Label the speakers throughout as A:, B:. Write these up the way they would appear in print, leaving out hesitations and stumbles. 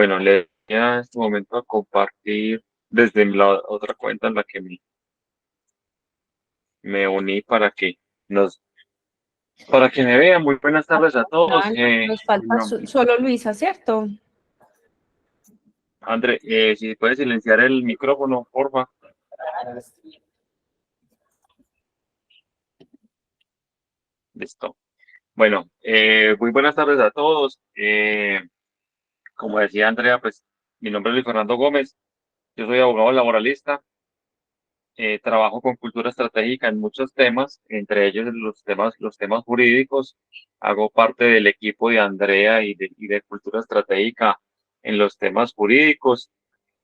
A: Bueno, le voy a este momento a compartir desde la otra cuenta en la que me uní nos, para que me vean. Muy buenas tardes a todos.
B: Nos falta
A: No,
B: solo Luisa, ¿cierto?
A: André, si puedes silenciar el micrófono, porfa. Listo. Bueno, muy buenas tardes a todos. Como decía Andrea, pues mi nombre es Luis Fernando Gómez. Yo soy abogado laboralista. Trabajo con cultura estratégica en muchos temas, entre ellos los temas jurídicos. Hago parte del equipo de Andrea y de cultura estratégica en los temas jurídicos,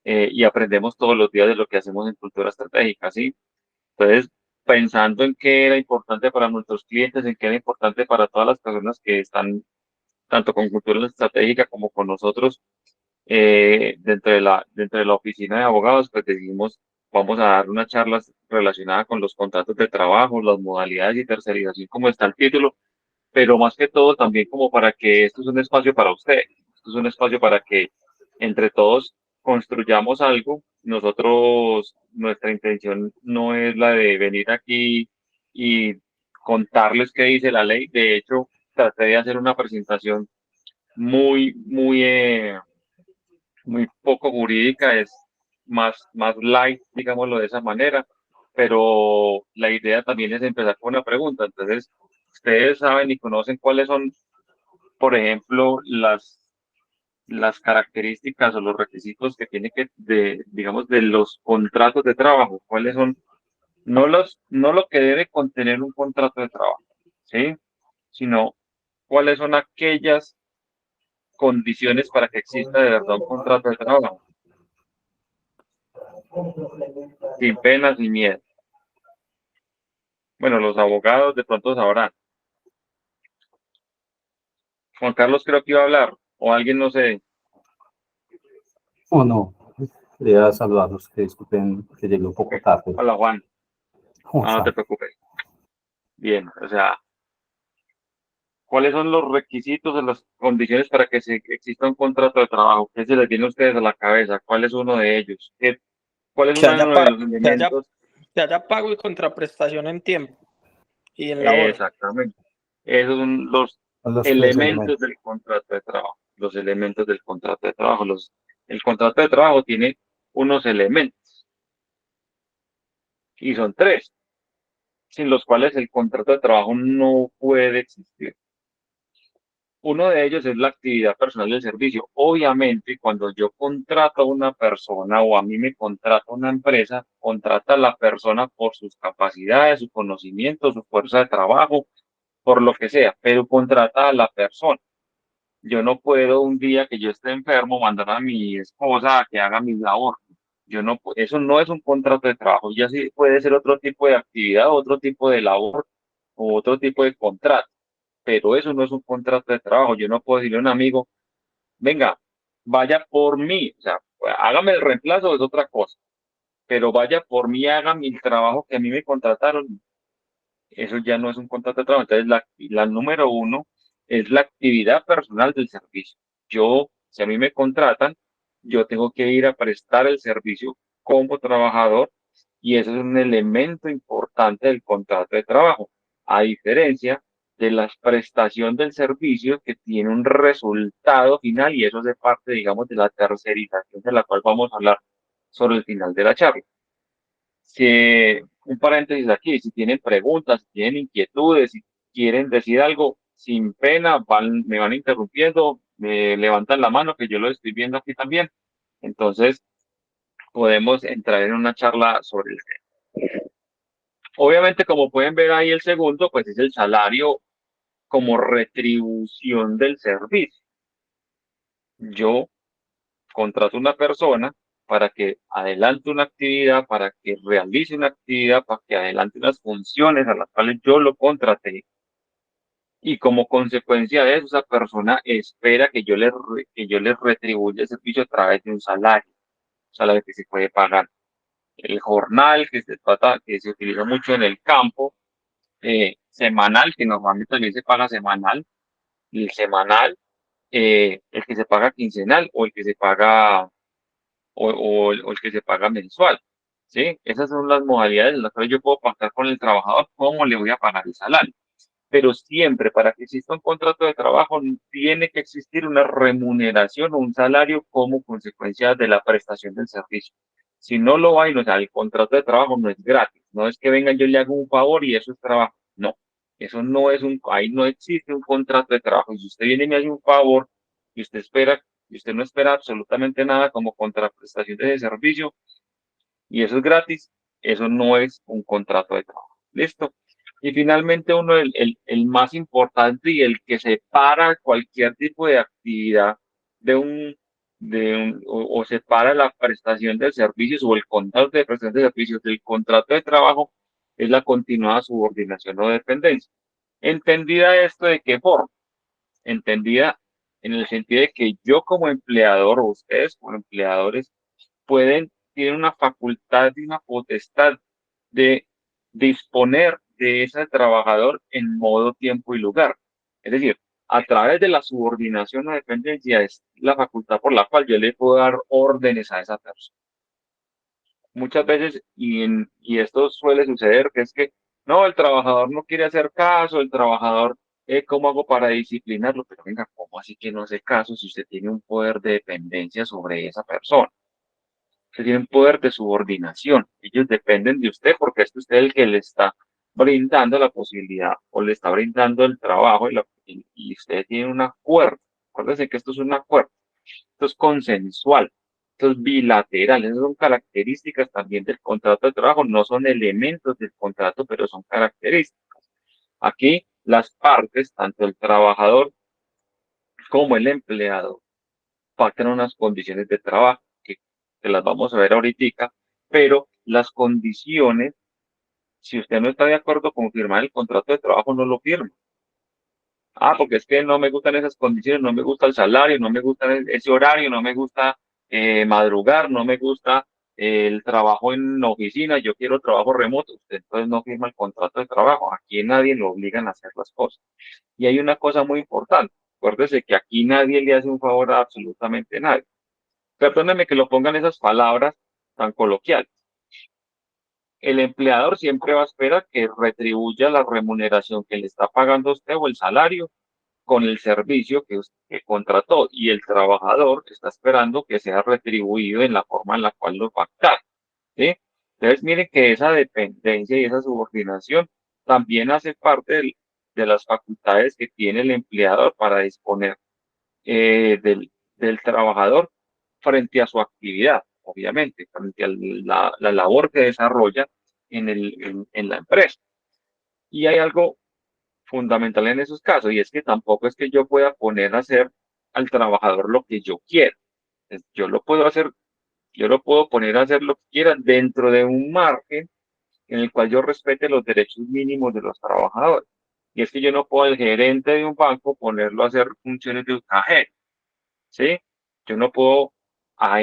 A: y aprendemos todos los días de lo que hacemos en cultura estratégica, ¿sí? Entonces, pensando en qué era importante para nuestros clientes, en qué era importante para todas las personas que están tanto con cultura estratégica como con nosotros, dentro de la oficina de abogados, pues decidimos, vamos a dar una charla relacionada con los contratos de trabajo, las modalidades y tercerización, como está el título, pero más que todo también como para que esto es un espacio para usted, esto es un espacio para que entre todos construyamos algo. Nosotros, nuestra intención no es la de venir aquí y contarles qué dice la ley. De hecho, traté de hacer una presentación muy poco jurídica, es más light, digámoslo de esa manera, pero la idea también es empezar con una pregunta. Entonces, ustedes saben y conocen cuáles son, por ejemplo, las características o los requisitos que tiene digamos, de los contratos de trabajo, cuáles son, no lo que debe contener un contrato de trabajo, ¿sí? Sino cuáles son aquellas condiciones para que exista de verdad un contrato de trabajo, sin pena, sin miedo. Bueno, los abogados de pronto sabrán. Juan Carlos creo que iba a hablar, o alguien no sé.
C: O no, quería saludarlos, que disculpen que llegué un
A: Ok.
C: poco tarde.
A: Hola Juan,
C: ¿Cómo
A: no te
C: están?
A: preocupes. Bien, o sea, ¿cuáles son los requisitos o las condiciones para que exista un contrato de trabajo? ¿Qué se les viene a ustedes a la cabeza? ¿Cuál es uno de ellos? ¿Cuál es
D: Que
A: uno
D: haya,
A: de los
D: que haya,
A: elementos?
D: que haya pago y contraprestación en tiempo y en la hora.
A: Exactamente. Esos son los
C: Son los tres
A: elementos
C: elementos.
A: del contrato de trabajo. Los elementos del contrato de trabajo. El contrato de trabajo tiene unos elementos y son tres, sin los cuales el contrato de trabajo no puede existir. Uno de ellos es la actividad personal del servicio. Obviamente, cuando yo contrato a una persona o a mí me contrata una empresa, contrata a la persona por sus capacidades, su conocimiento, su fuerza de trabajo, por lo que sea, pero contrata a la persona. Yo no puedo un día que yo esté enfermo mandar a mi esposa a que haga mi labor. Yo no, eso no es un contrato de trabajo. Ya sí puede ser otro tipo de actividad, otro tipo de labor o otro tipo de contrato, pero eso no es un contrato de trabajo. Yo no puedo decirle a un amigo, venga, vaya por mí, o sea, hágame el reemplazo, es otra cosa, pero vaya por mí, haga mi trabajo que a mí me contrataron. Eso ya no es un contrato de trabajo. Entonces, la número uno es la actividad personal del servicio. Si a mí me contratan, yo tengo que ir a prestar el servicio como trabajador, y eso es un elemento importante del contrato de trabajo, a diferencia de la prestación del servicio que tiene un resultado final, y eso es parte, digamos, de la tercerización de la cual vamos a hablar sobre el final de la charla. Un paréntesis aquí, si tienen preguntas, si tienen inquietudes, si quieren decir algo, sin pena, me van interrumpiendo, me levantan la mano, que yo lo estoy viendo aquí también. Entonces, podemos entrar en una charla sobre el tema. Obviamente, como pueden ver ahí, el segundo, pues es el salario como retribución del servicio. Yo contrato una persona para que adelante una actividad, para que realice una actividad, para que adelante unas funciones a las cuales yo lo contraté. Y como consecuencia de eso, esa persona espera que yo le retribuya el servicio a través de un salario que se puede pagar. El jornal que se utiliza mucho en el campo, semanal, que normalmente también se paga semanal, el semanal, el que se paga quincenal o el que se paga o el que se paga mensual. ¿Sí? Esas son las modalidades en las cuales yo puedo pactar con el trabajador cómo le voy a pagar el salario. Pero siempre para que exista un contrato de trabajo tiene que existir una remuneración o un salario como consecuencia de la prestación del servicio. Si no lo hay, no, o sea, el contrato de trabajo no es gratis, no es que venga yo le hago un favor y eso es trabajo, no, eso no es ahí no existe un contrato de trabajo. Y si usted viene y me hace un favor y usted espera, y usted no espera absolutamente nada como contraprestación de ese servicio y eso es gratis, eso no es un contrato de trabajo. ¿Listo? Y finalmente uno, el más importante y el que separa cualquier tipo de actividad o separa la prestación de servicios o el contrato de prestación de servicios del contrato de trabajo es la continuada subordinación o dependencia. ¿Entendida esto de qué forma? Entendida en el sentido de que yo como empleador o ustedes como empleadores tienen una facultad y una potestad de disponer de ese trabajador en modo, tiempo y lugar. Es decir, a través de la subordinación o dependencia es la facultad por la cual yo le puedo dar órdenes a esa persona. Muchas veces, y esto suele suceder, que es que no, el trabajador no quiere hacer caso, el trabajador, ¿cómo hago para disciplinarlo? Pero venga, ¿cómo así que no hace caso si usted tiene un poder de dependencia sobre esa persona? Que tienen poder de subordinación. Ellos dependen de usted porque es usted el que le está brindando la posibilidad o le está brindando el trabajo y usted tiene un acuerdo. Acuérdense que esto es un acuerdo, esto es consensual, esto es bilateral, esas son características también del contrato de trabajo, no son elementos del contrato, pero son características. Aquí las partes, tanto el trabajador como el empleado, pactan unas condiciones de trabajo que las vamos a ver ahorita, pero las condiciones, si usted no está de acuerdo con firmar el contrato de trabajo, no lo firme. Ah, porque es que no me gustan esas condiciones, no me gusta el salario, no me gusta ese horario, no me gusta madrugar, no me gusta el trabajo en oficina, yo quiero trabajo remoto. Usted entonces no firma el contrato de trabajo. Aquí nadie lo obligan a hacer las cosas. Y hay una cosa muy importante. Acuérdese que aquí nadie le hace un favor a absolutamente nadie. Perdóneme que lo pongan esas palabras tan coloquiales. El empleador siempre va a esperar que retribuya la remuneración que le está pagando a usted o el salario con el servicio que contrató y el trabajador está esperando que sea retribuido en la forma en la cual lo pactaron, ¿sí? Entonces, miren que esa dependencia y esa subordinación también hace parte de las facultades que tiene el empleador para disponer del trabajador frente a su actividad, obviamente, frente a la labor que desarrolla en la empresa. Y hay algo fundamental en esos casos, y es que tampoco es que yo pueda poner a hacer al trabajador lo que yo quiero. Yo lo puedo hacer, yo lo puedo poner a hacer lo que quiera dentro de un margen en el cual yo respete los derechos mínimos de los trabajadores. Y es que yo no puedo al gerente de un banco ponerlo a hacer funciones de un cajero, ¿sí? Yo no puedo a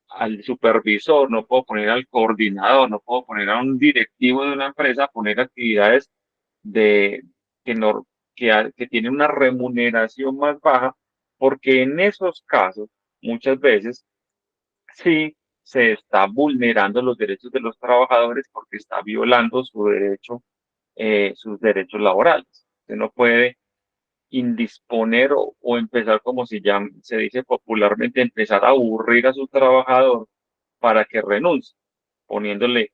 A: al supervisor, no puedo poner al coordinador, no puedo poner a un directivo de una empresa a poner actividades de, que, no, que tienen una remuneración más baja, porque en esos casos, muchas veces, sí se está vulnerando los derechos de los trabajadores porque está violando sus derechos laborales. Usted no puede indisponer o empezar, como se dice popularmente, empezar a aburrir a su trabajador para que renuncie,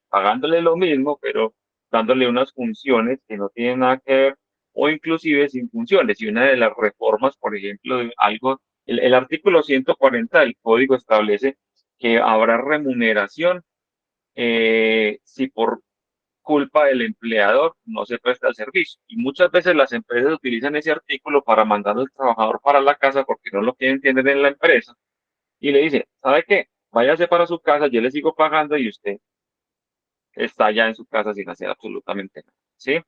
A: pagándole lo mismo, pero dándole unas funciones que no tienen nada que ver, o inclusive sin funciones. Y una de las reformas, por ejemplo, el artículo 140 del código establece que habrá remuneración si por culpa del empleador no se presta el servicio. Y muchas veces las empresas utilizan ese artículo para mandar al trabajador para la casa porque no lo quieren tener en la empresa y le dice, ¿sabe qué? Váyase para su casa, yo le sigo pagando y usted está ya en su casa sin hacer absolutamente nada, ¿sí?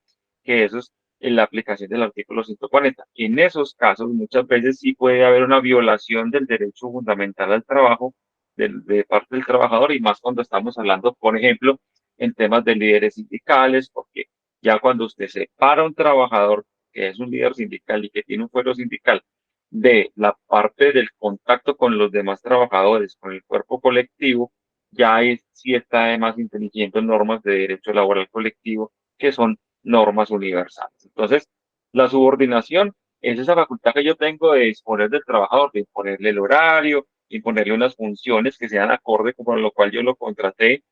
A: Que eso es en la aplicación del artículo 140. En esos casos, muchas veces sí puede haber una violación del derecho fundamental al trabajo de parte del trabajador y más cuando estamos hablando, por ejemplo, en temas de líderes sindicales, porque ya cuando usted separa a un trabajador que es un líder sindical y que tiene un fuero sindical de la parte del contacto con los demás trabajadores, con el cuerpo colectivo, ya es sí está además inteligente en normas de derecho laboral colectivo, que son normas universales. Entonces, la subordinación es esa facultad que yo tengo de disponer del trabajador, de imponerle el horario, imponerle unas funciones que sean acorde con lo cual yo lo contraté,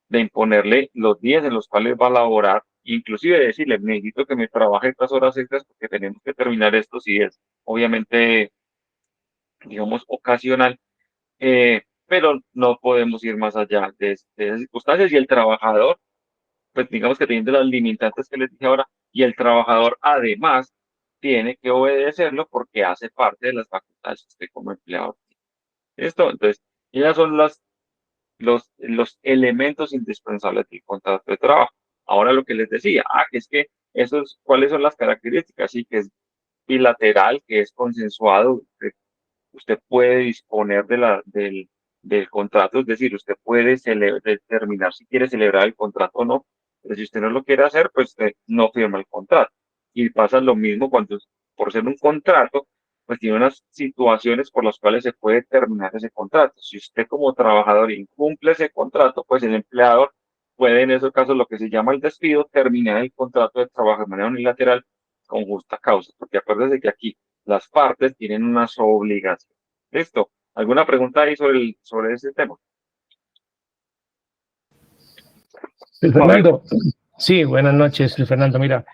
A: de imponerle los días en los cuales va a laborar, inclusive decirle, necesito que me trabaje estas horas extras porque tenemos que terminar esto si es obviamente, digamos, ocasional, pero no podemos ir más allá de esas circunstancias y el trabajador, pues digamos que teniendo las limitantes que les dije ahora, y el trabajador además tiene que obedecerlo porque hace parte de las facultades que usted como empleado. ¿Listo? Entonces, esas son los elementos indispensables del contrato de trabajo. Ahora lo que les decía, que es que esos, ¿cuáles son las características? Sí, que es bilateral, que es consensuado, usted puede disponer del contrato, es decir, usted puede determinar si quiere celebrar el contrato o no, pero si usted no lo quiere hacer, pues usted no firma el contrato. Y pasa lo mismo cuando, por ser un contrato, pues tiene unas situaciones por las cuales se puede terminar ese contrato. Si usted como trabajador incumple ese contrato, pues el empleador puede en esos casos lo que se llama el despido, terminar el contrato de trabajo de manera unilateral con justa causa, porque acuérdese que aquí las partes tienen unas obligaciones. ¿Listo? ¿Alguna pregunta ahí sobre ese tema?
E: Luis Fernando, sí, buenas noches, Luis Fernando. Mira,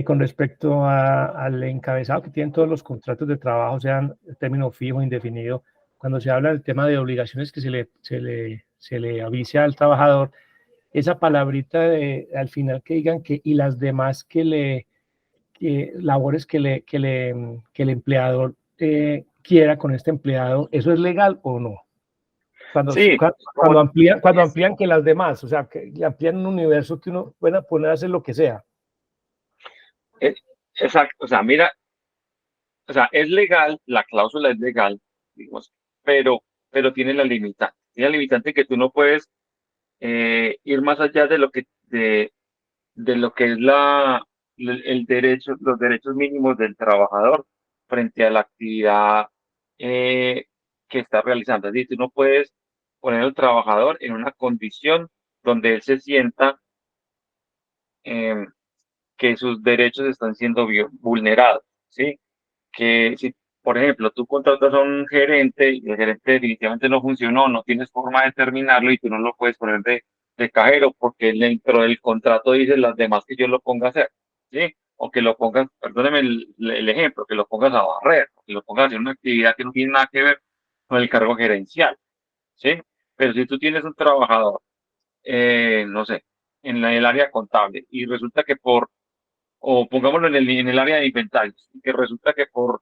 E: con respecto al encabezado que tienen todos los contratos de trabajo, sean término fijo, indefinido, cuando se habla del tema de obligaciones que se le avise al trabajador, esa palabrita al final que digan que y las demás labores que el empleador quiera con este empleado, ¿eso es legal o no?
A: Sí,
E: Cuando amplían que las demás, o sea, que amplían un universo que uno puede poner a hacer lo que sea.
A: exacto, o sea, mira, o sea, es legal, la cláusula es legal, digamos, pero tiene la limitante. Tiene la limitante que tú no puedes ir más allá de lo que es el derecho, los derechos mínimos del trabajador frente a la actividad que está realizando. Es decir, tú no puedes poner al trabajador en una condición donde él se sienta eh, que sus derechos están siendo vulnerados, ¿sí? Que si, por ejemplo, tú contratas a un gerente y el gerente definitivamente no funcionó, no tienes forma de terminarlo y tú no lo puedes poner de cajero porque dentro del contrato dice las demás que yo lo ponga a hacer, ¿sí? O que lo pongas, perdóneme el ejemplo, que lo pongas a barrer, o que lo pongas a hacer una actividad que no tiene nada que ver con el cargo gerencial, ¿sí? Pero si tú tienes un trabajador, no sé, en el área contable y resulta que o pongámoslo en el área de inventarios, que resulta que por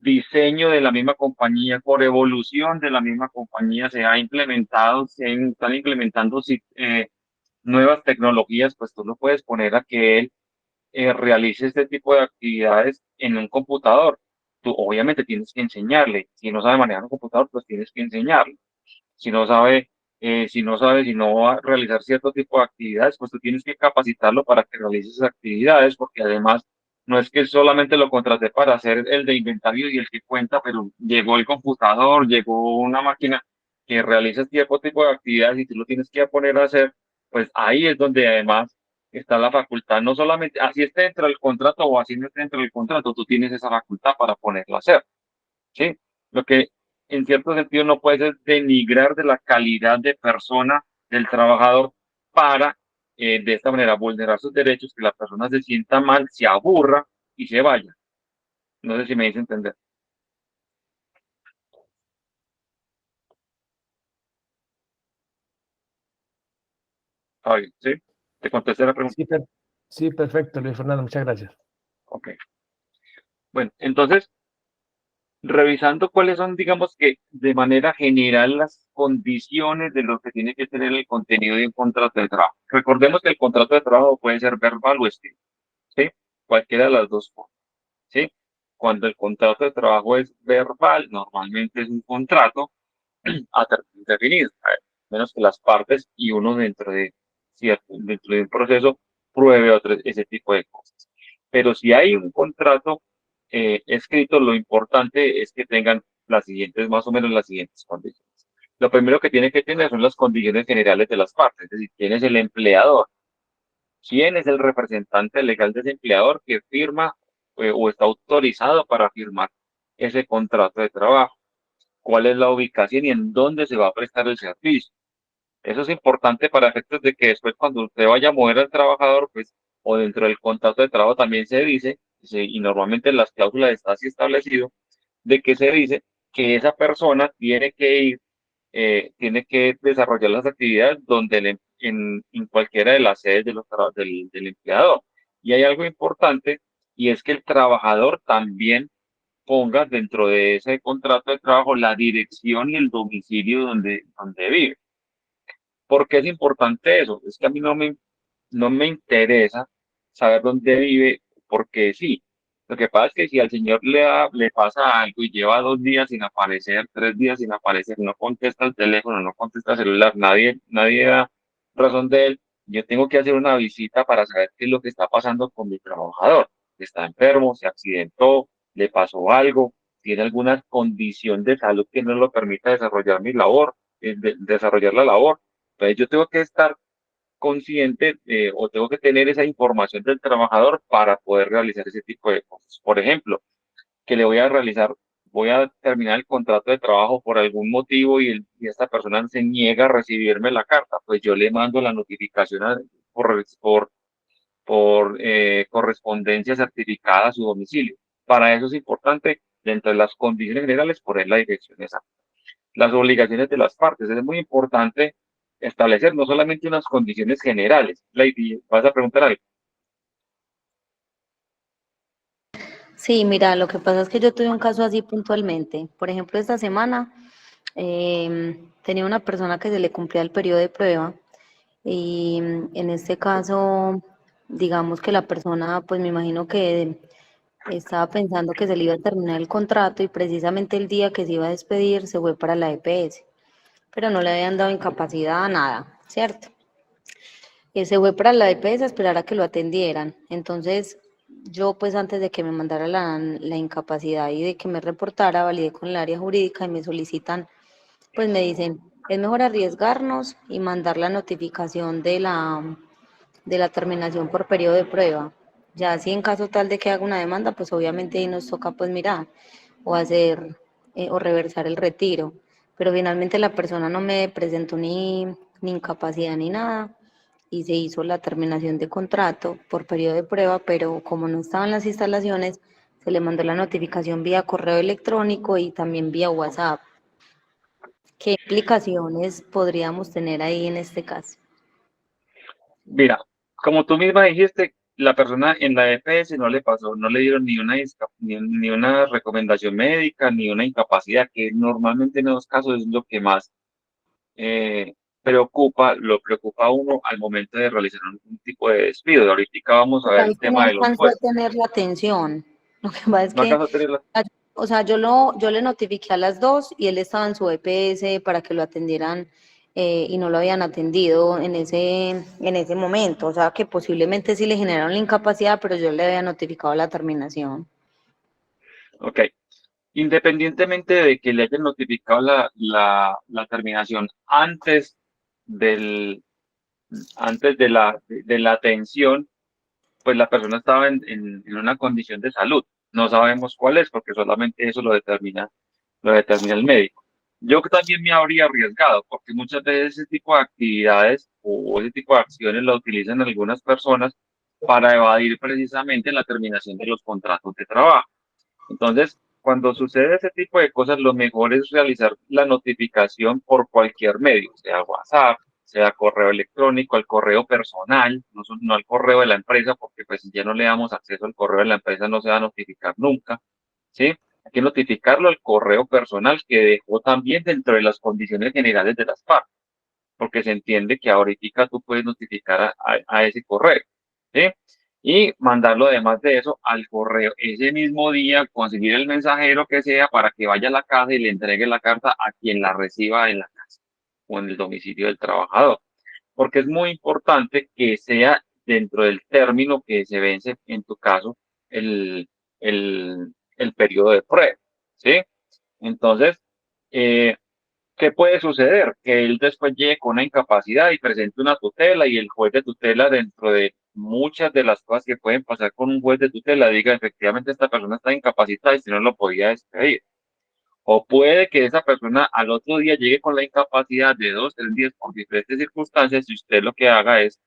A: diseño de la misma compañía, por evolución de la misma compañía, se ha implementado, están implementando nuevas tecnologías, pues tú lo puedes poner a que él realice este tipo de actividades en un computador. Tú obviamente tienes que enseñarle. Si no sabe manejar un computador, pues tienes que enseñarle. Si no sabe, si no va a realizar cierto tipo de actividades, pues tú tienes que capacitarlo para que realice esas actividades, porque además no es que solamente lo contraté para hacer el de inventario y el que cuenta, pero llegó el computador, llegó una máquina que realiza cierto tipo de actividades y tú lo tienes que poner a hacer, pues ahí es donde además está la facultad, no solamente, así esté dentro del contrato o así no esté dentro del contrato, tú tienes esa facultad para ponerlo a hacer. ¿Sí? Lo que en cierto sentido no puede ser denigrar de la calidad de persona del trabajador para de esta manera vulnerar sus derechos, que la persona se sienta mal, se aburra y se vaya. No sé si me dice entender. ¿Sí? ¿Te contesté la pregunta?
E: Sí, sí, perfecto, Luis Fernando, muchas gracias.
A: Ok. Bueno, entonces, revisando cuáles son, digamos que de manera general las condiciones de lo que tiene que tener el contenido de un contrato de trabajo. Recordemos que el contrato de trabajo puede ser verbal o escrito, ¿sí? Cualquiera de las dos formas, ¿sí? Cuando el contrato de trabajo es verbal, normalmente es un contrato a término indefinido, a ver, menos que las partes y uno dentro de un proceso pruebe ese tipo de cosas. Pero si hay un contrato escrito, lo importante es que tengan las siguientes, más o menos las siguientes condiciones. Lo primero que tiene que tener son las condiciones generales de las partes, es decir, quién es el empleador, quién es el representante legal de ese empleador que firma o está autorizado para firmar ese contrato de trabajo, cuál es la ubicación y en dónde se va a prestar el servicio. Eso es importante para efectos de que después cuando usted vaya a mover al trabajador, pues, o dentro del contrato de trabajo también se dice, y normalmente en las cláusulas está así establecido, de que se dice que esa persona tiene que ir, tiene que desarrollar las actividades donde en cualquiera de las sedes de del empleador. Y hay algo importante, y es que el trabajador también ponga dentro de ese contrato de trabajo la dirección y el domicilio donde vive. ¿Por qué es importante eso? Es que a mí no me interesa saber dónde vive, porque sí. Lo que pasa es que si al señor le pasa algo y lleva 2 días sin aparecer, 3 días sin aparecer, no contesta el teléfono, no contesta el celular, nadie da razón de él, yo tengo que hacer una visita para saber qué es lo que está pasando con mi trabajador. Está enfermo, se accidentó, le pasó algo, tiene alguna condición de salud que no lo permita desarrollar mi labor, desarrollar la labor. Entonces yo tengo que estar consciente o tengo que tener esa información del trabajador para poder realizar ese tipo de cosas. Por ejemplo, que le voy a realizar, voy a terminar el contrato de trabajo por algún motivo y esta persona se niega a recibirme la carta, pues yo le mando la notificación por correspondencia certificada a su domicilio. Para eso es importante, dentro de las condiciones generales, poner la dirección exacta. Las obligaciones de las partes. Es muy importante establecer no solamente unas condiciones generales. Lady, ¿vas a preguntar algo?
F: Sí, mira, lo que pasa es que yo tuve un caso así puntualmente. Por ejemplo, esta semana tenía una persona que se le cumplía el periodo de prueba y en este caso, digamos que la persona, pues me imagino que estaba pensando que se le iba a terminar el contrato y precisamente el día que se iba a despedir se fue para la EPS, pero no le habían dado incapacidad a nada, ¿cierto? Y se fue para la EPS a esperar a que lo atendieran. Entonces, yo pues antes de que me mandara la incapacidad y de que me reportara, validé con el área jurídica y me solicitan, pues me dicen, es mejor arriesgarnos y mandar la notificación de la terminación por periodo de prueba. Ya si en caso tal de que haga una demanda, pues obviamente ahí nos toca pues mirar o hacer o reversar el retiro. Pero finalmente la persona no me presentó ni incapacidad ni nada y se hizo la terminación de contrato por periodo de prueba, pero como no estaban las instalaciones, se le mandó la notificación vía correo electrónico y también vía WhatsApp. ¿Qué implicaciones podríamos tener ahí en este caso?
A: Mira, como tú misma dijiste, la persona en la EPS no le pasó, no le dieron ni una recomendación médica, ni una incapacidad, que normalmente en esos casos es lo que más lo preocupa a uno al momento de realizar un tipo de despido. Ahorita vamos a ver el
F: Que no
A: tema de los
F: alcanzó a
A: puestos.
F: tener la atención. Lo que pasa es
A: No
F: que,
A: alcanzo a tenerla.
F: o sea, yo le notifiqué a las 2 y él estaba en su EPS para que lo atendieran y no lo habían atendido en ese momento. O sea, que posiblemente sí le generaron la incapacidad, pero yo le había notificado la terminación.
A: Ok. Independientemente de que le hayan notificado la terminación del, antes de la atención, pues la persona estaba en una condición de salud. No sabemos cuál es, porque solamente eso lo determina el médico. Yo también me habría arriesgado, porque muchas veces ese tipo de actividades o ese tipo de acciones lo utilizan algunas personas para evadir precisamente la terminación de los contratos de trabajo. Entonces, cuando sucede ese tipo de cosas, lo mejor es realizar la notificación por cualquier medio, sea WhatsApp, sea correo electrónico, al correo personal, no al correo de la empresa, porque pues si ya no le damos acceso al correo de la empresa no se va a notificar nunca, ¿sí? Hay que notificarlo al correo personal que dejó también dentro de las condiciones generales de las partes, porque se entiende que ahorita tú puedes notificar a ese correo, ¿sí? Y mandarlo además de eso al correo ese mismo día, conseguir el mensajero que sea para que vaya a la casa y le entregue la carta a quien la reciba en la casa o en el domicilio del trabajador, porque es muy importante que sea dentro del término que se vence, en tu caso, el, el periodo de prueba, ¿sí? Entonces, ¿qué puede suceder? Que él después llegue con una incapacidad y presente una tutela y el juez de tutela, dentro de muchas de las cosas que pueden pasar con un juez de tutela, diga efectivamente esta persona está incapacitada y si no lo podía despedir. O puede que esa persona al otro día llegue con la incapacidad de 2, 3 días por diferentes circunstancias y usted lo que haga es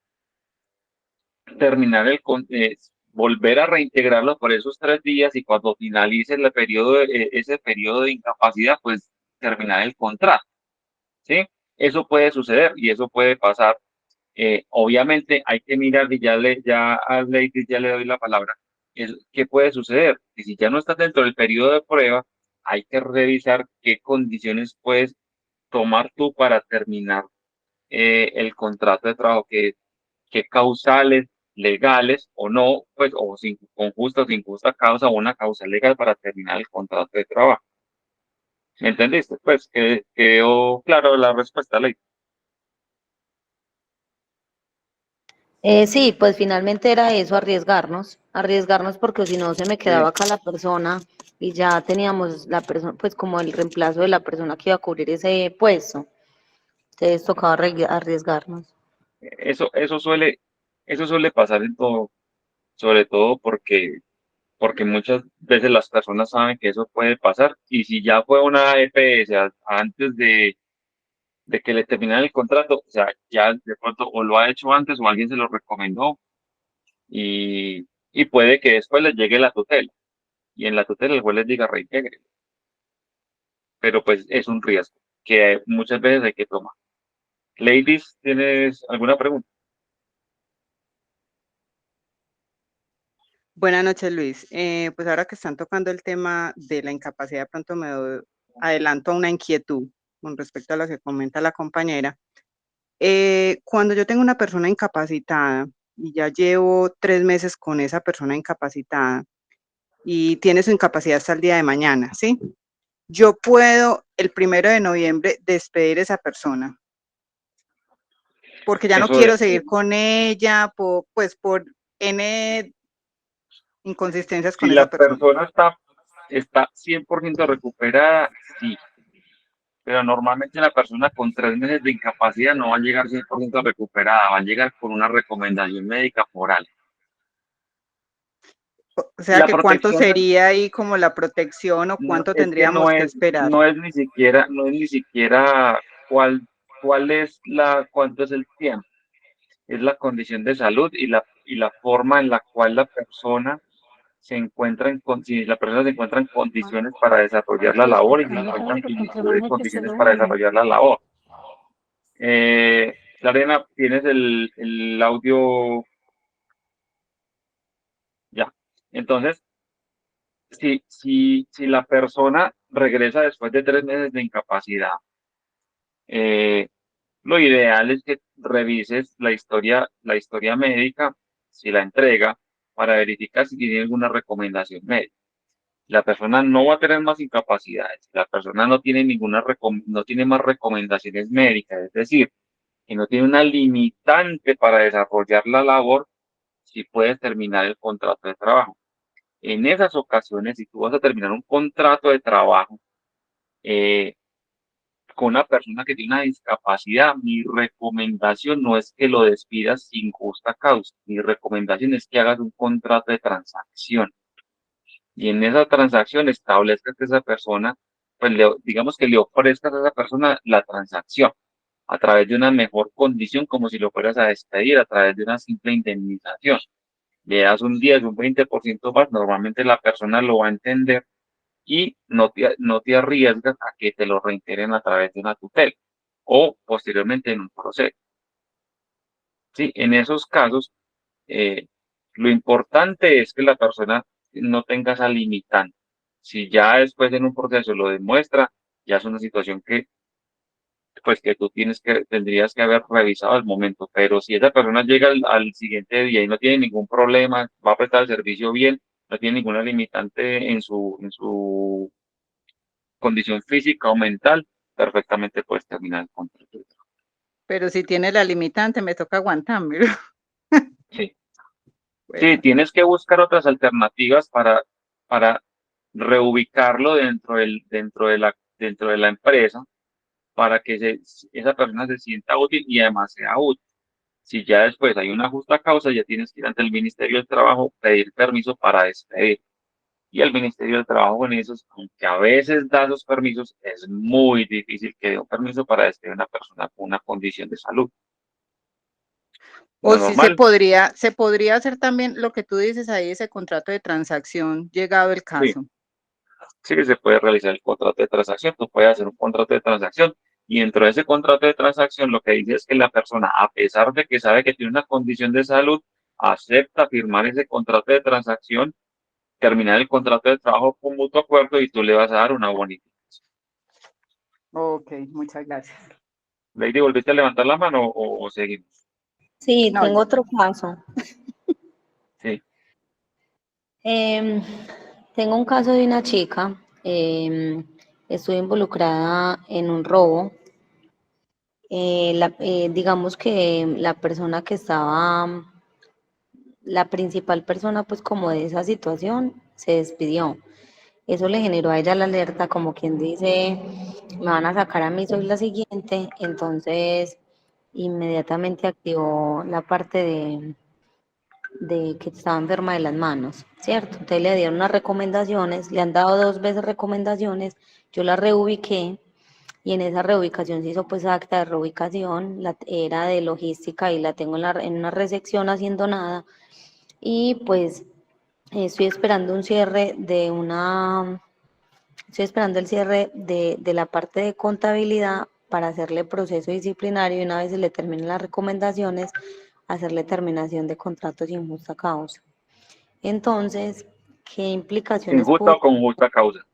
A: terminar volver a reintegrarlo por esos 3 días y cuando finalice ese periodo de incapacidad, pues terminar el contrato, ¿sí? Eso puede suceder y eso puede pasar. Obviamente hay que mirar, y ya a Lady ya le doy la palabra, ¿qué puede suceder? Que si ya no estás dentro del periodo de prueba, hay que revisar qué condiciones puedes tomar tú para terminar el contrato de trabajo, qué causales legales o no, pues, o con justa o sin justa causa, o una causa legal para terminar el contrato de trabajo. ¿Me entendiste? Pues quedó claro la respuesta, Ley.
F: Sí, pues finalmente era eso, arriesgarnos porque si no se me quedaba acá la persona y ya teníamos la persona, pues como el reemplazo de la persona que iba a cubrir ese puesto. Entonces tocaba arriesgarnos.
A: Eso suele pasar en todo, sobre todo porque muchas veces las personas saben que eso puede pasar y si ya fue una EPS antes de que le terminaran el contrato, o sea, ya de pronto o lo ha hecho antes o alguien se lo recomendó y puede que después les llegue la tutela y en la tutela el juez les diga reintegre, pero pues es un riesgo que muchas veces hay que tomar. Ladies, ¿tienes alguna pregunta?
G: Buenas noches, Luis. Pues ahora que están tocando el tema de la incapacidad, de pronto adelanto a una inquietud con respecto a lo que comenta la compañera. Cuando yo tengo una persona incapacitada y ya llevo 3 meses con esa persona incapacitada y tiene su incapacidad hasta el día de mañana, ¿sí? Yo puedo el 1 de noviembre despedir a esa persona porque ya no
A: Eso
G: quiero
A: es,
G: seguir con ella, pues por N inconsistencias
A: si
G: con esa
A: la
G: persona.
A: persona está 100% recuperada, sí, pero normalmente la persona con 3 meses de incapacidad no va a llegar 100% recuperada, va a llegar con una recomendación médica por algo.
G: O sea,
A: La
G: que cuánto
A: protección
G: sería ahí como la protección o cuánto
A: es que
G: tendríamos que esperar.
A: no es ni siquiera cuánto es el tiempo, es la condición de salud y la forma en la cual la persona si la persona se encuentra en condiciones para desarrollar la labor y se encuentra en plenitud de condiciones para desarrollar la labor. Lorena, ¿tienes el audio? Ya. Entonces, si la persona regresa después de 3 meses de incapacidad, eh, lo ideal es que revises la historia médica, si la entrega, para verificar si tiene alguna recomendación médica. La persona no va a tener más incapacidades, la persona no tiene no tiene más recomendaciones médicas, es decir, que no tiene una limitante para desarrollar la labor, si puedes terminar el contrato de trabajo. En esas ocasiones, si tú vas a terminar un contrato de trabajo eh, con una persona que tiene una discapacidad, mi recomendación no es que lo despidas sin justa causa, mi recomendación es que hagas un contrato de transacción y en esa transacción establezcas que esa persona, pues digamos que le ofrezcas a esa persona la transacción a través de una mejor condición, como si lo fueras a despedir, a través de una simple indemnización. Le das un 10, un 20% más, normalmente la persona lo va a entender y no te arriesgas a que te lo reintegren a través de una tutela o posteriormente en un proceso. Sí, en esos casos, eh, lo importante es que la persona no tenga esa limitante. Si ya después en un proceso lo demuestra, ya es una situación pues que tú tendrías que haber revisado al momento. Pero si esa persona llega al siguiente día y no tiene ningún problema, va a prestar el servicio bien, no tiene ninguna limitante en su condición física o mental, perfectamente puedes terminar el contrato.
G: Pero si tiene la limitante, me toca aguantarme.
A: Sí. Sí,
G: Bueno,
A: tienes que buscar otras alternativas para reubicarlo dentro de la empresa para que esa persona se sienta útil y además sea útil. Si ya después hay una justa causa, ya tienes que ir ante el Ministerio del Trabajo, pedir permiso para despedir. Y el Ministerio del Trabajo con esos, aunque a veces da esos permisos, es muy difícil que dé un permiso para despedir a una persona con una condición de salud.
G: O
A: Lo
G: si
A: normal,
G: se podría hacer también lo que tú dices ahí, ese contrato de transacción, llegado el
A: sí,
G: caso.
A: sí que se puede realizar el contrato de transacción, tú puedes hacer un contrato de transacción y dentro de ese contrato de transacción lo que dice es que la persona, a pesar de que sabe que tiene una condición de salud, acepta firmar ese contrato de transacción, terminar el contrato de trabajo con mutuo acuerdo y tú le vas a dar una bonificación.
G: Ok, muchas gracias.
A: Lady, ¿volviste a levantar la mano o seguimos?
B: Sí,
G: No,
B: tengo otro caso.
A: Sí,
B: Tengo un caso de una chica, estuve involucrada en un robo. Digamos que la persona que estaba, la principal persona pues como de esa situación, se despidió. Eso le generó a ella la alerta, como quien dice, me van a sacar a mí, soy la siguiente. Entonces, inmediatamente activó la parte de que estaba enferma de las manos, ¿cierto? Entonces le dieron unas recomendaciones, le han dado 2 veces recomendaciones, yo la reubiqué y en esa reubicación se hizo pues acta de reubicación, era de logística y la tengo en una recepción haciendo nada y pues estoy esperando un cierre estoy esperando el cierre de la parte de contabilidad para hacerle proceso disciplinario y una vez se le terminen las recomendaciones, hacerle terminación de contrato sin justa causa. Entonces, ¿qué
A: sin
B: implicaciones
A: justa
B: puede
A: o con justa causa.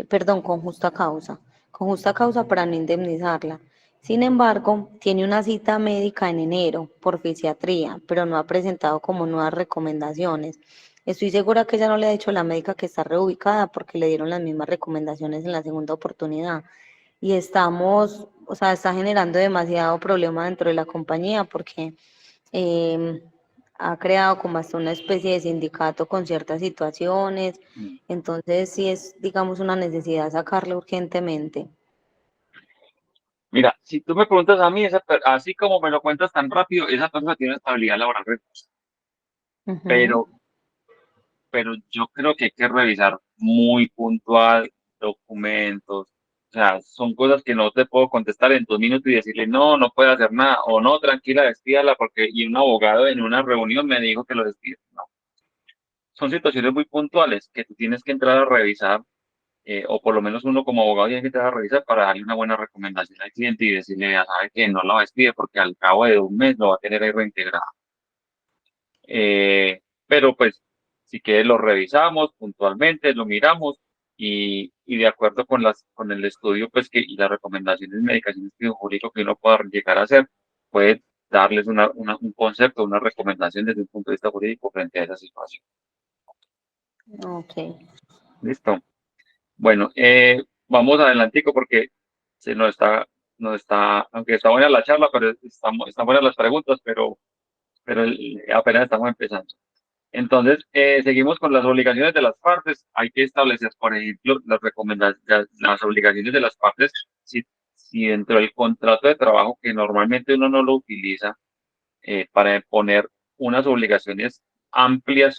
B: perdón, con justa causa para no indemnizarla? Sin embargo, tiene una cita médica en enero por fisiatría, pero no ha presentado como nuevas recomendaciones. Estoy segura que ella no le ha dicho a la médica que está reubicada porque le dieron las mismas recomendaciones en la segunda oportunidad. Y estamos, o sea, está generando demasiado problema dentro de la compañía porque eh, ha creado como hasta una especie de sindicato con ciertas situaciones. Entonces, sí es, digamos, una necesidad sacarla urgentemente.
A: Mira, si tú me preguntas a mí, así como me lo cuentas tan rápido, esa persona tiene estabilidad laboral,
B: Ujú.
A: pero, pero yo creo que hay que revisar muy puntual documentos. O sea, son cosas que no te puedo contestar en 2 minutos y decirle, no, no puede hacer nada, o no, tranquila, despídala, porque y un abogado en una reunión me dijo que lo despide. No, son situaciones muy puntuales que tú tienes que entrar a revisar, o por lo menos uno como abogado tiene que entrar a revisar para darle una buena recomendación al cliente y decirle, ya sabe que no la despide porque al cabo de un mes lo va a tener ahí reintegrado. Pero pues, si quieres lo revisamos puntualmente, lo miramos y de acuerdo con el estudio pues y las recomendaciones médicas y un estudio jurídico que uno pueda llegar a hacer, puede darles un concepto, una recomendación desde un punto de vista jurídico frente a esa situación.
B: Ok.
A: ¿Listo? Bueno, vamos adelantico porque se aunque está buena la charla, pero están buenas las preguntas, pero apenas estamos empezando. Entonces, seguimos con las obligaciones de las partes. Hay que establecer, por ejemplo, las obligaciones de las partes. Si dentro del contrato de trabajo, que normalmente uno no lo utiliza, para poner unas obligaciones amplias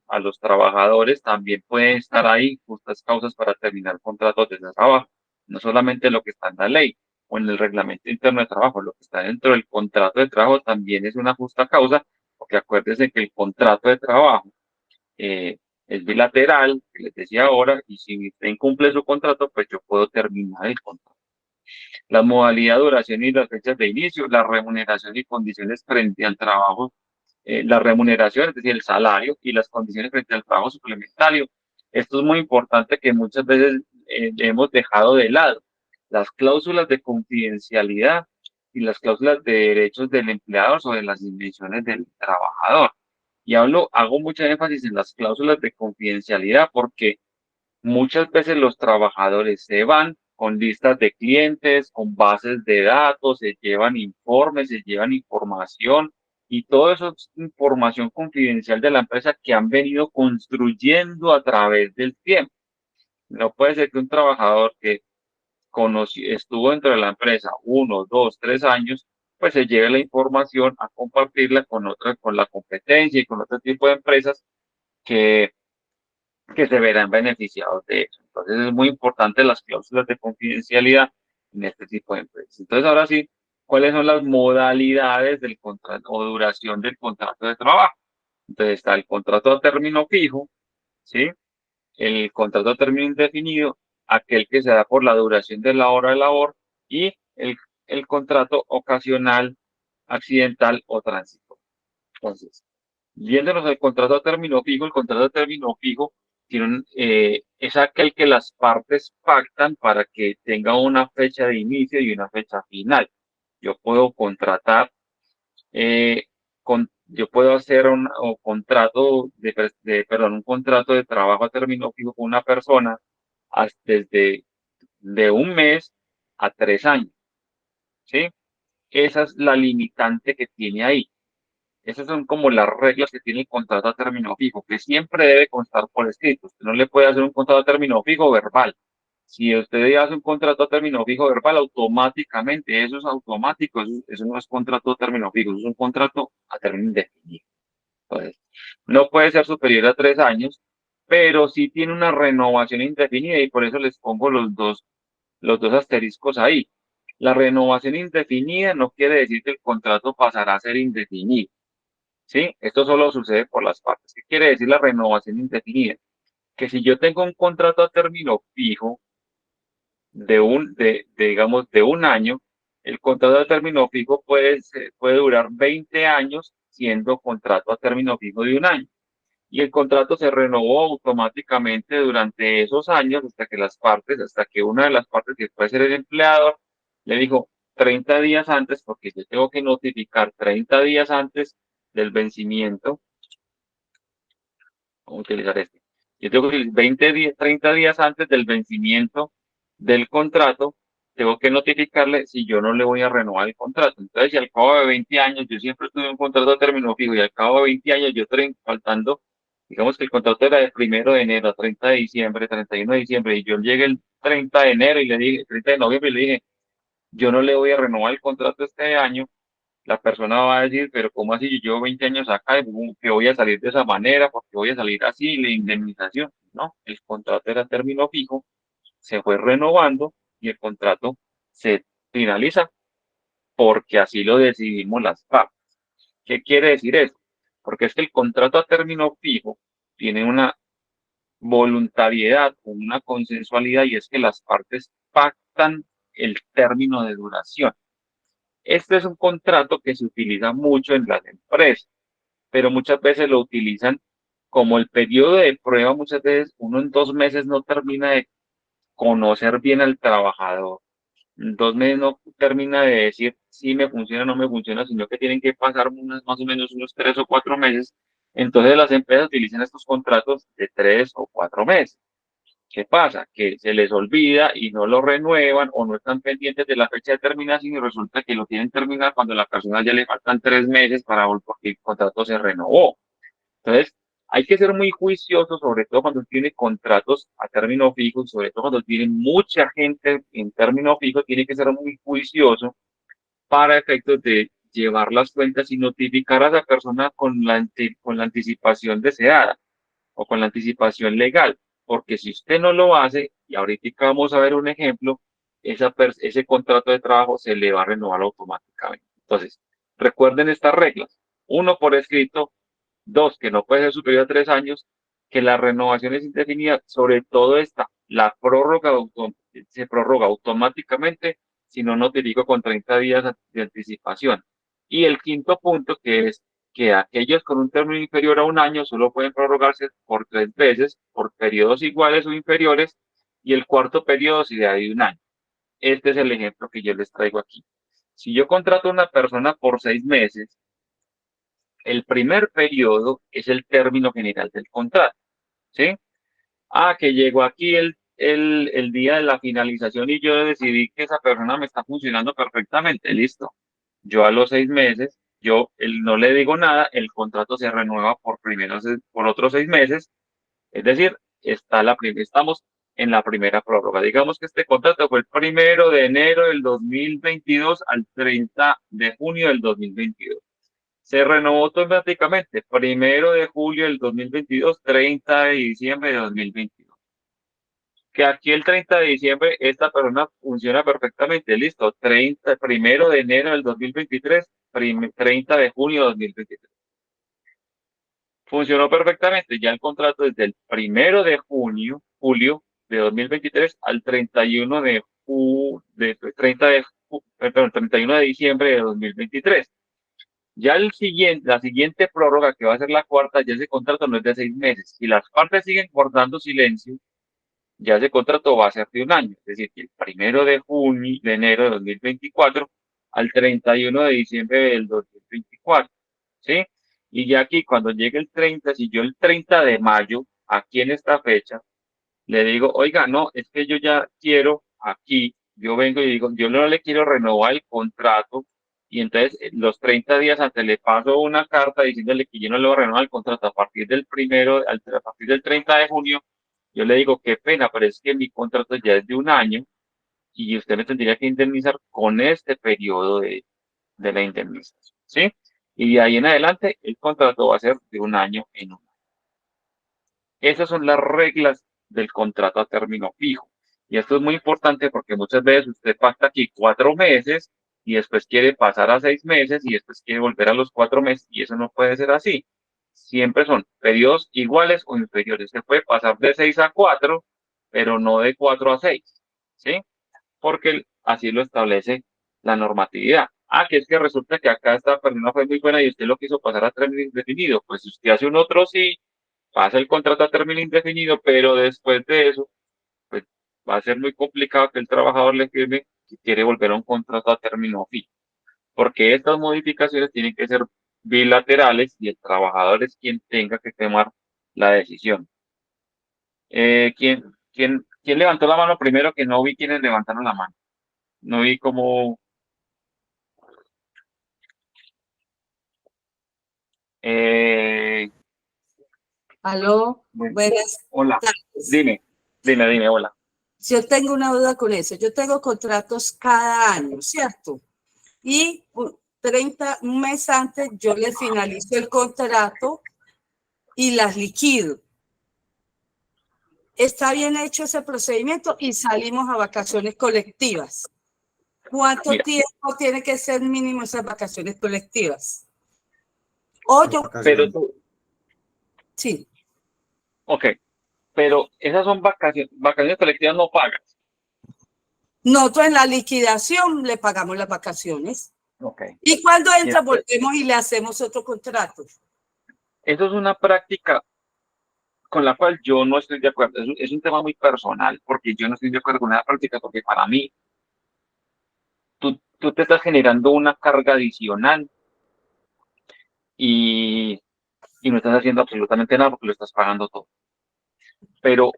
A: a los trabajadores, también pueden estar ahí justas causas para terminar contratos de trabajo. No solamente lo que está en la ley o en el reglamento interno de trabajo, lo que está dentro del contrato de trabajo también es una justa causa, porque acuérdense que el contrato de trabajo es bilateral, que les decía ahora, y si usted incumple su contrato, pues yo puedo terminar el contrato. La modalidad, duración y las fechas de inicio, la remuneración y condiciones frente al trabajo, la remuneración, es decir, el salario y las condiciones frente al trabajo suplementario. Esto es muy importante que muchas veces hemos dejado de lado. Las cláusulas de confidencialidad y las cláusulas de derechos del empleador sobre las dimensiones del trabajador. Y hago mucha énfasis en las cláusulas de confidencialidad porque muchas veces los trabajadores se van con listas de clientes, con bases de datos, se llevan informes, se llevan información Y todo eso es información confidencial de la empresa que han venido construyendo a través del tiempo. No puede ser que un trabajador que estuvo dentro de la empresa 1, 2, 3 años, pues se lleve la información a compartirla con la competencia y con otro tipo de empresas que, que se verán beneficiados de eso. Entonces es muy importante las cláusulas de confidencialidad en este tipo de empresas. Entonces ahora sí, ¿cuáles son las modalidades del contrato o duración del contrato de trabajo? Entonces está el contrato a término fijo, ¿sí? El contrato a término indefinido, aquel que se da por la duración de la hora de labor y el contrato ocasional, accidental o tránsito. Entonces, viéndonos el contrato a término fijo, el contrato a término fijo es aquel que las partes pactan para que tenga una fecha de inicio y una fecha final. Yo puedo contratar yo puedo hacer un contrato de trabajo a término fijo con una persona desde de 1 mes a 3 años, ¿sí? Esa es la limitante que tiene ahí. Esas son como las reglas que tiene el contrato a término fijo, que siempre debe constar por escrito. Usted no le puede hacer un contrato a término fijo verbal. Si usted hace un contrato a término fijo verbal, automáticamente, eso es automático, eso no es contrato a término fijo, eso es un contrato a término indefinido. Entonces, no puede ser superior a 3 años, pero sí tiene una renovación indefinida y por eso les pongo los dos asteriscos ahí. La renovación indefinida no quiere decir que el contrato pasará a ser indefinido, ¿sí? Esto solo sucede por las partes. ¿Qué quiere decir la renovación indefinida? Que si yo tengo un contrato a término fijo digamos, de 1 año, el contrato a término fijo puede durar 20 años siendo contrato a término fijo de 1 año. Y el contrato se renovó automáticamente durante esos años hasta que una de las partes, que puede ser el empleador, le dijo 30 días antes, porque yo tengo que notificar 30 días antes del vencimiento. Vamos a utilizar este. Yo tengo que 30 días antes del vencimiento del contrato, tengo que notificarle si yo no le voy a renovar el contrato. Entonces, si al cabo de 20 años, yo siempre tuve un contrato a término fijo y al cabo de 20 años yo faltando, digamos que el contrato era de 1 de enero a 30 de diciembre, 31 de diciembre, y yo llegué el 30 de enero y le dije, 30 de noviembre y le dije, yo no le voy a renovar el contrato este año. La persona va a decir, pero ¿cómo así? Yo llevo 20 años acá y que voy a salir de esa manera, porque voy a salir así, la indemnización. No, el contrato era término fijo, se fue renovando y el contrato se finaliza porque así lo decidimos las partes. ¿Qué quiere decir eso? Porque es que el contrato a término fijo tiene una voluntariedad, una consensualidad, y es que las partes pactan el término de duración. Este es un contrato que se utiliza mucho en las empresas, pero muchas veces lo utilizan como el periodo de prueba. Muchas veces uno en 2 meses no termina de conocer bien al trabajador. En 2 meses no termina de decir si me funciona o no me funciona, sino que tienen que pasar más o menos unos 3 o 4 meses. Entonces las empresas utilizan estos contratos de 3 o 4 meses. ¿Qué pasa? Que se les olvida y no lo renuevan o no están pendientes de la fecha de terminación y resulta que lo tienen terminado cuando a la persona ya le faltan 3 meses porque el contrato se renovó. Entonces, hay que ser muy juicioso, sobre todo cuando tiene contratos a término fijo, sobre todo cuando tiene mucha gente en término fijo, tiene que ser muy juicioso para efectos de llevar las cuentas y notificar a esa persona con la anticipación deseada o con la anticipación legal, porque si usted no lo hace, y ahorita vamos a ver un ejemplo, ese contrato de trabajo se le va a renovar automáticamente. Entonces, recuerden estas reglas. 1, por escrito. 2, que no puede ser superior a 3 años, que la renovación es indefinida. Sobre todo la prórroga se prorroga automáticamente si no notifico con 30 días de anticipación. Y el quinto punto, que es que aquellos con un término inferior a 1 año solo pueden prorrogarse por 3 veces, por periodos iguales o inferiores, y el cuarto periodo sería de 1 año. Este es el ejemplo que yo les traigo aquí. Si yo contrato a una persona por 6 meses, el primer periodo es el término general del contrato, ¿sí? Que llegó aquí el día de la finalización y yo decidí que esa persona me está funcionando perfectamente, listo. Yo a los 6 meses no le digo nada, el contrato se renueva por otros 6 meses, es decir, estamos en la primera prórroga. Digamos que este contrato fue el 1 de enero del 2022 al 30 de junio del 2022. Se renovó automáticamente, 1 de julio del 2022, 30 de diciembre de 2022. Que aquí el 30 de diciembre esta persona funciona perfectamente, listo, 1 de enero del 2023, 30 de junio de 2023. Funcionó perfectamente, ya el contrato desde el 1 de julio de 2023 al 31 de diciembre de 2023. Ya la siguiente prórroga, que va a ser la cuarta, ya ese contrato no es de 6 meses. Si las partes siguen guardando silencio, ya ese contrato va a ser de un año. Es decir, que el 1 de enero de 2024 al 31 de diciembre del 2024. ¿Sí? Y ya aquí, cuando llegue el 30, si yo el 30 de mayo, aquí en esta fecha, le digo, oiga, no, es que yo ya quiero aquí, yo vengo y digo, yo no le quiero renovar el contrato, y entonces los 30 días antes le paso una carta diciéndole que yo no le voy a renovar el contrato a partir del 30 de junio, yo le digo, qué pena, pero es que mi contrato ya es de un año y usted me tendría que indemnizar con este periodo de la indemnización, ¿sí? Y de ahí en adelante el contrato va a ser de un año en un año. Esas son las reglas del contrato a término fijo. Y esto es muy importante porque muchas veces usted pacta aquí 4 meses y después quiere pasar a 6 meses y después quiere volver a los 4 meses y eso no puede ser así. Siempre son periodos iguales o inferiores. Se puede pasar de 6 a 4, pero no de 4 a 6, ¿sí? Porque así lo establece la normatividad. Que es que resulta que acá esta persona fue muy buena y usted lo quiso pasar a término indefinido. Pues si usted hace un otro sí, pasa el contrato a término indefinido, pero después de eso, pues va a ser muy complicado que el trabajador le firme si quiere volver a un contrato a término fijo, porque estas modificaciones tienen que ser bilaterales y el trabajador es quien tenga que tomar la decisión. ¿Quién levantó la mano primero? Que no vi quiénes levantaron la mano. No vi cómo. Eh,
H: Aló,
A: bueno,
H: buenas
A: hola,
H: tardes.
A: dime, hola.
H: Yo tengo una duda con eso. Yo tengo contratos cada año, ¿cierto? Y un mes antes yo le finalizo el contrato y las liquido. Está bien hecho ese procedimiento y salimos a vacaciones colectivas. ¿Cuánto
A: Mira,
H: tiempo tiene que ser mínimo esas vacaciones colectivas? O yo,
A: pero tú,
H: sí.
A: ok, pero esas son vacaciones colectivas no pagas.
H: Nosotros en la liquidación le pagamos las vacaciones.
A: Ok.
H: Y cuando entra,
A: Mira,
H: volvemos y le hacemos otro contrato.
A: eso es una práctica con la cual yo no estoy de acuerdo. Es un tema muy personal, porque yo no estoy de acuerdo con esa práctica, porque para mí tú te estás generando una carga adicional y, y no estás haciendo absolutamente nada porque lo estás pagando todo. Pero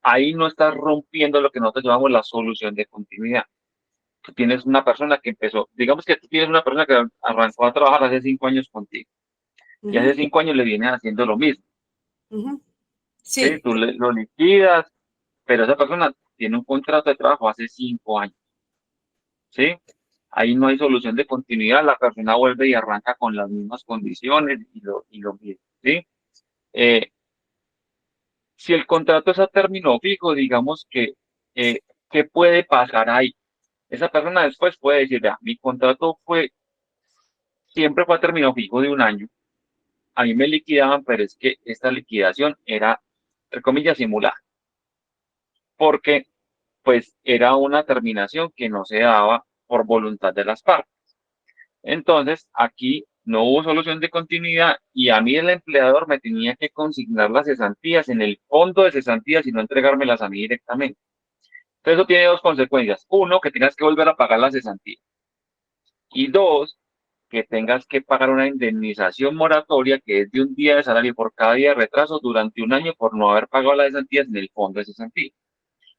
A: ahí no estás rompiendo lo que nosotros llamamos la solución de continuidad. Tú tienes una persona que empezó, digamos que tú tienes una persona que arrancó a trabajar hace 5 años contigo y hace 5 años le viene haciendo lo mismo. ¿Sí?
H: Sí.
A: Tú lo liquidas, pero esa persona tiene un contrato de trabajo hace 5 años. ¿Sí? Ahí no hay solución de continuidad, la persona vuelve y arranca con las mismas condiciones y lo mismo, ¿sí? Eh, si el contrato es a término fijo, digamos que, ¿qué puede pasar ahí? Esa persona después puede decir, vea, mi contrato siempre fue a término fijo de un año, a mí me liquidaban, pero es que esta liquidación era, entre comillas, simulada, porque pues era una terminación que no se daba por voluntad de las partes. Entonces, aquí no hubo solución de continuidad y a mí el empleador me tenía que consignar las cesantías en el fondo de cesantías y no entregármelas a mí directamente. Entonces, eso tiene dos consecuencias. Uno, que tengas que volver a pagar las cesantías. Y dos, que tengas que pagar una indemnización moratoria que es de un día de salario por cada día de retraso durante un año por no haber pagado las cesantías en el fondo de cesantías.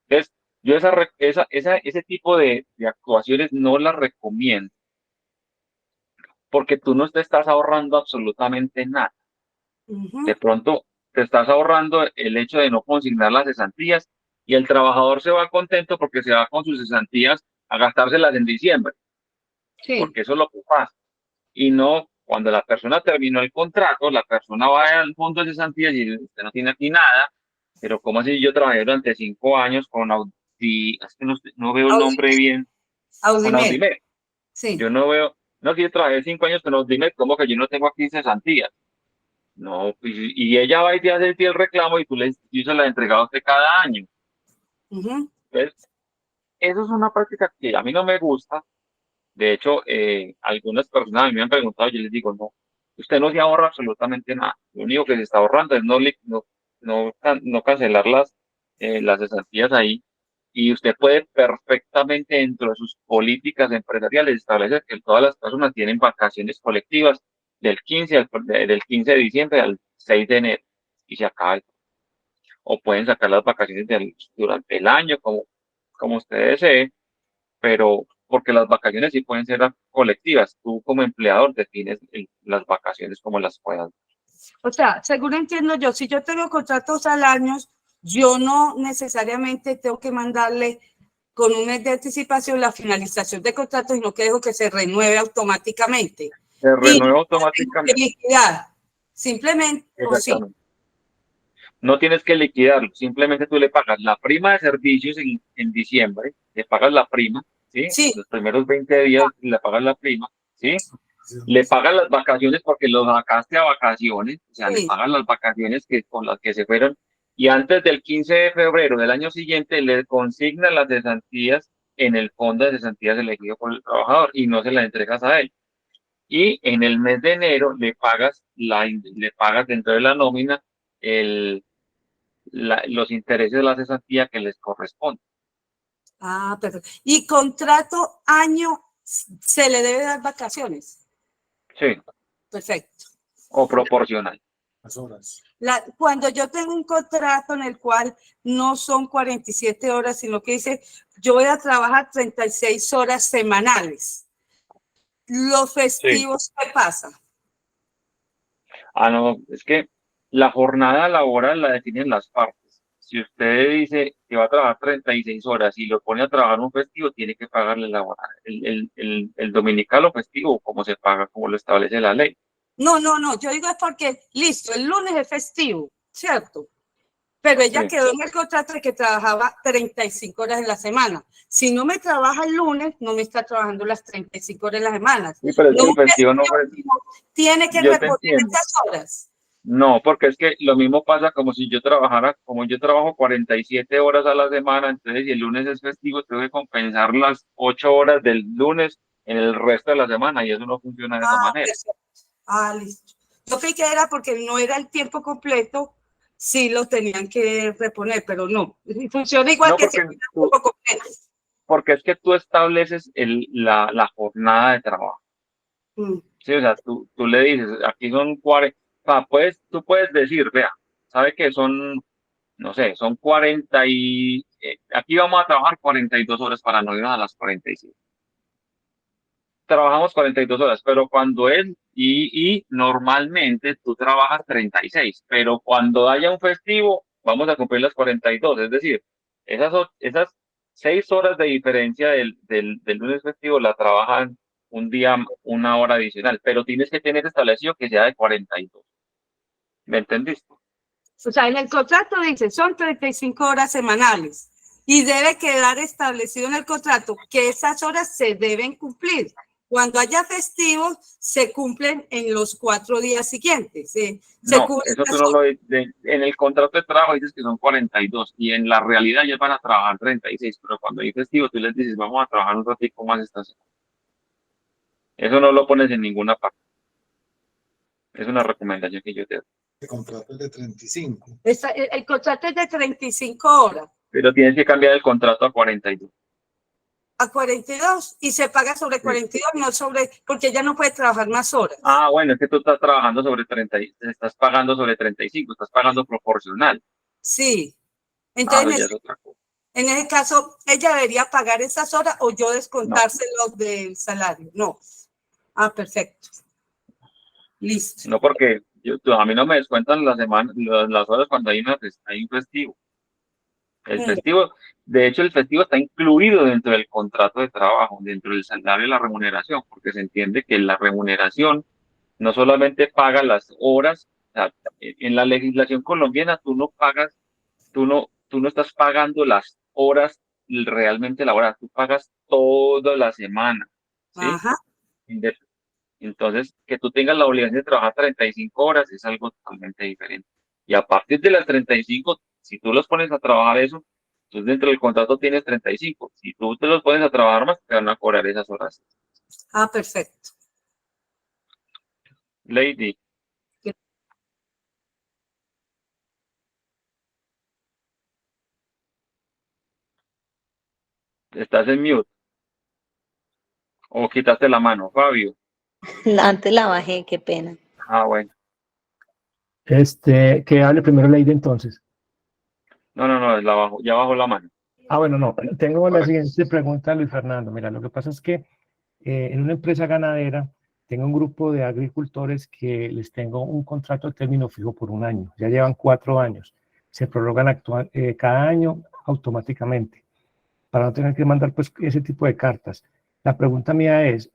A: Entonces, yo ese tipo de actuaciones no las recomiendo. porque tú no te estás ahorrando absolutamente nada. De pronto te estás ahorrando el hecho de no consignar las cesantías y el trabajador se va contento porque se va con sus cesantías a gastárselas en diciembre,
H: Sí.
A: porque eso es lo que pasa. Y no, cuando la persona terminó el contrato, la persona va al fondo de cesantías y dice, usted no tiene aquí nada, pero ¿cómo así? Yo trabajé durante 5 años con Audi, es que no veo el nombre bien, con
H: Audimed.
A: Audimed.
H: Sí.
A: Yo no veo, no, que yo trabajé 5 años con Audimed, ¿cómo que yo no tengo aquí cesantías? No, y ella va y te hace el reclamo y tú se la has entregado a usted cada año. Entonces, eso es una práctica que a mí no me gusta. De hecho, algunas personas a mí me han preguntado, yo les digo, no, usted no se ahorra absolutamente nada. Lo único que se está ahorrando es no cancelar las cesantías ahí. Y usted puede perfectamente dentro de sus políticas empresariales establecer que todas las personas tienen vacaciones colectivas del 15 de diciembre al 6 de enero y se acaba o pueden sacar las vacaciones durante el año como usted desee, pero porque las vacaciones sí pueden ser colectivas. Tú como empleador defines las vacaciones como las puedas.
H: O sea, según entiendo yo, si yo tengo contratos al año, yo no necesariamente tengo que mandarle con un mes de anticipación la finalización de contrato, sino que dejo que se renueve automáticamente.
A: Se renueva
H: y
A: automáticamente.
H: Liquidar, simplemente.
A: Exactamente. No tienes que liquidarlo, simplemente tú le pagas la prima de servicios en diciembre, le pagas la prima, ¿sí?
H: Sí.
A: Los primeros 20 días le pagas la prima, ¿sí? Le pagas las vacaciones porque lo sacaste a vacaciones, o sea, le pagas las vacaciones con las que se fueron, y antes del 15 de febrero del año siguiente le consigna las cesantías en el fondo de cesantías elegido por el trabajador y no se las entregas a él. Y en el mes de enero le pagas dentro de la nómina los intereses de la cesantía que les corresponde.
H: Ah, perfecto. ¿Y contrato año se le debe dar vacaciones?
A: Sí.
H: Perfecto.
A: O proporcional.
C: Las horas.
H: Cuando yo tengo un contrato en el cual no son 47 horas, sino que dice, yo voy a trabajar 36 horas semanales. ¿Los festivos qué pasa?
A: No, es que la jornada laboral la definen las partes. Si usted dice que va a trabajar 36 horas y lo pone a trabajar un festivo, tiene que pagarle el dominical o festivo, como se paga, como lo establece la ley.
H: No, yo digo es porque, listo, el lunes es festivo, ¿cierto? Pero ella quedó en el contrato de que trabajaba 35 horas en la semana. Si no me trabaja el lunes, no me está trabajando las 35 horas en la semana.
A: Sí, pero el festivo no
H: tiene que reponer esas horas.
A: No, porque es que lo mismo pasa como si yo trabajara, como yo trabajo 47 horas a la semana, entonces si el lunes es festivo, tengo que compensar las 8 horas del lunes en el resto de la semana y eso no funciona de esa manera.
H: Listo. Yo creí que era porque no era el tiempo completo, sí lo tenían que reponer, pero no. Funciona igual que si era el tiempo completo.
A: Porque es que tú estableces la jornada de trabajo. Sí, o sea, tú le dices, aquí son 40, tú puedes decir, vea, sabe que son, no sé, son 40 aquí vamos a trabajar 42 horas para no ir a las 45. Trabajamos 42 horas, pero cuando y normalmente tú trabajas 36, pero cuando haya un festivo, vamos a cumplir las 42, es decir, esas 6 horas de diferencia del lunes festivo la trabajan un día, 1 hora adicional, pero tienes que tener establecido que sea de 42. ¿Me entendiste?
H: O sea, en el contrato dice, son 35 horas semanales y debe quedar establecido en el contrato que esas horas se deben cumplir. Cuando haya festivos, se cumplen en los 4 días siguientes.
A: No, eso tú no lo en el contrato de trabajo dices que son 42 y en la realidad ya van a trabajar 36, pero cuando hay festivo tú les dices, vamos a trabajar un ratito más esta semana. Eso no lo pones en ninguna parte. Es una recomendación que yo te doy.
C: El contrato es de 35.
H: El contrato es de 35 horas.
A: Pero tienes que cambiar el contrato a 42.
H: A 42 y se paga sobre 42, no sobre, porque ya no puede trabajar más horas.
A: Bueno, es que tú estás trabajando sobre 30, estás pagando sobre 35, estás pagando proporcional.
H: Sí. Entonces, en ese caso, ella debería pagar esas horas o yo descontárselo del salario. No. Ah, perfecto. Listo.
A: No porque a mí no me descuentan las horas cuando hay un festivo. El festivo, de hecho, el festivo está incluido dentro del contrato de trabajo, dentro del salario y la remuneración, porque se entiende que la remuneración no solamente paga las horas, o sea, en la legislación colombiana tú no estás pagando las horas realmente laboradas, tú pagas toda la semana, ¿sí?
H: Ajá.
A: Inde- Entonces, que tú tengas la obligación de trabajar 35 horas es algo totalmente diferente. Y a partir de las 35, si tú los pones a trabajar eso, entonces dentro del contrato tienes 35. Si tú te los pones a trabajar más, te van a cobrar esas horas.
H: Ah, perfecto.
A: Lady, estás en mute o quitaste la mano, Fabio.
F: Antes la bajé, qué pena.
A: Ah, bueno.
E: Que hable primero Lady entonces.
A: No, ya bajó la mano.
E: Ah, bueno, no. Tengo la
A: Correcto.
E: siguiente pregunta, Luis Fernando. Mira, lo que pasa es que en una empresa ganadera tengo un grupo de agricultores que les tengo un contrato de término fijo por un año. Ya llevan 4 años. Se prorrogan cada año automáticamente para no tener que mandar pues ese tipo de cartas. La pregunta mía es,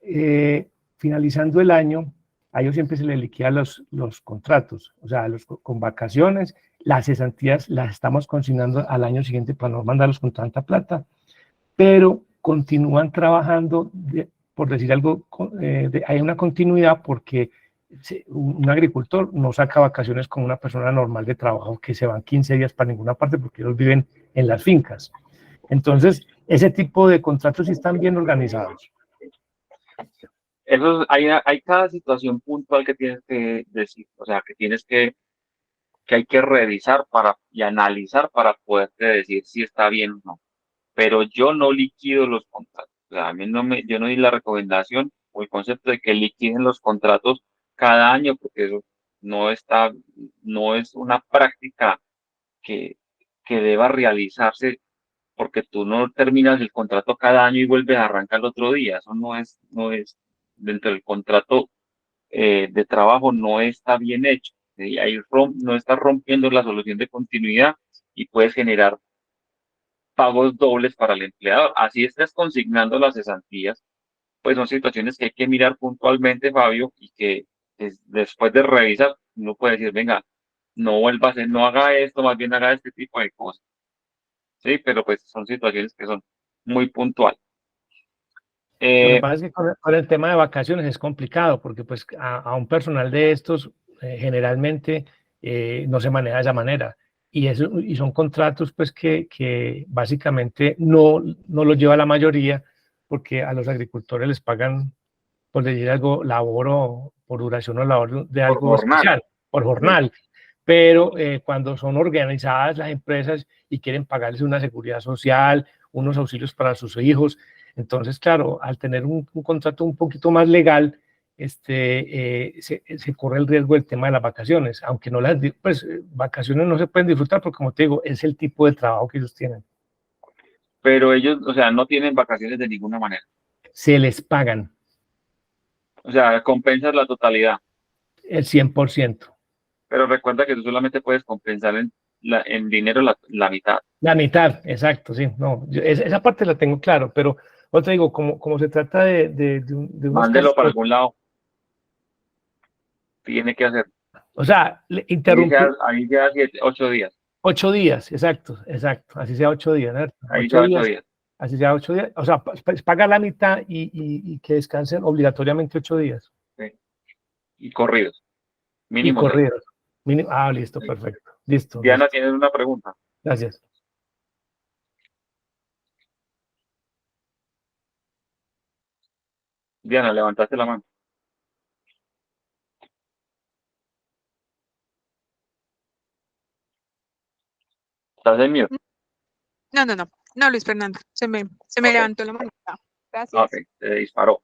E: finalizando el año, a ellos siempre se les liquidan los contratos, o sea, con vacaciones, las cesantías las estamos consignando al año siguiente para no mandarlos con tanta plata, pero continúan trabajando, por decir algo, hay una continuidad porque un agricultor no saca vacaciones como una persona normal de trabajo que se van 15 días para ninguna parte porque ellos viven en las fincas. Entonces, ese tipo de contratos sí están bien organizados.
A: Hay cada situación puntual que tienes que decir, o sea, que hay que revisar y analizar para poderte decir si está bien o no. Pero yo no liquido los contratos. O sea, yo no di la recomendación o el concepto de que liquiden los contratos cada año, porque eso no está, no es una práctica que, que deba realizarse porque tú no terminas el contrato cada año y vuelves a arrancar el otro día. Eso no es dentro del contrato de trabajo no está bien hecho. Y ahí no estás rompiendo la solución de continuidad y puedes generar pagos dobles para el empleador. Así estés consignando las cesantías, pues son situaciones que hay que mirar puntualmente, Fabio, y que después de revisar, uno puede decir, venga, no vuelva a hacer, no haga esto, más bien haga este tipo de cosas. Sí, pero pues son situaciones que son muy puntuales.
E: Lo que pasa es que con el tema de vacaciones es complicado porque pues a un personal de estos generalmente no se maneja de esa manera y son contratos pues que básicamente no los lleva la mayoría porque a los agricultores les pagan por decir algo labor o por duración o labor de
A: Por
E: algo
A: jornal.
E: especial, por jornal. Pero cuando son organizadas las empresas y quieren pagarles una seguridad social, unos auxilios para sus hijos, entonces, claro, al tener un contrato un poquito más legal, se corre el riesgo del tema de las vacaciones, aunque no vacaciones no se pueden disfrutar porque, como te digo, es el tipo de trabajo que ellos tienen.
A: Pero ellos, o sea, no tienen vacaciones de ninguna manera.
E: Se les pagan.
A: O sea, compensas la totalidad.
E: El 100%.
A: Pero recuerda que tú solamente puedes compensar en dinero la mitad.
E: La mitad, exacto, sí. No, esa parte la tengo claro, pero otra digo, como se trata de unos
A: Mándelo
E: casos,
A: para algún lado. Tiene que hacer.
E: o sea,
A: Ahí sea 8 días.
E: 8 días, exacto, así sea 8 días, ¿no?
A: Ahí sea 8 días.
E: Así sea 8 días, o sea, paga la mitad y que descansen obligatoriamente 8 días.
A: Sí. Y corridos.
E: Y
A: Mínimo.
E: corridos. Listo,
A: sí.
E: Perfecto. Listo.
A: Diana,
E: listo.
A: ¿tienes una pregunta?
E: Gracias.
A: Diana, levantaste la mano. ¿Estás en mute?
I: No, Luis Fernando, se me
A: Ok.
I: levantó la mano. Gracias.
A: Ok, se disparó.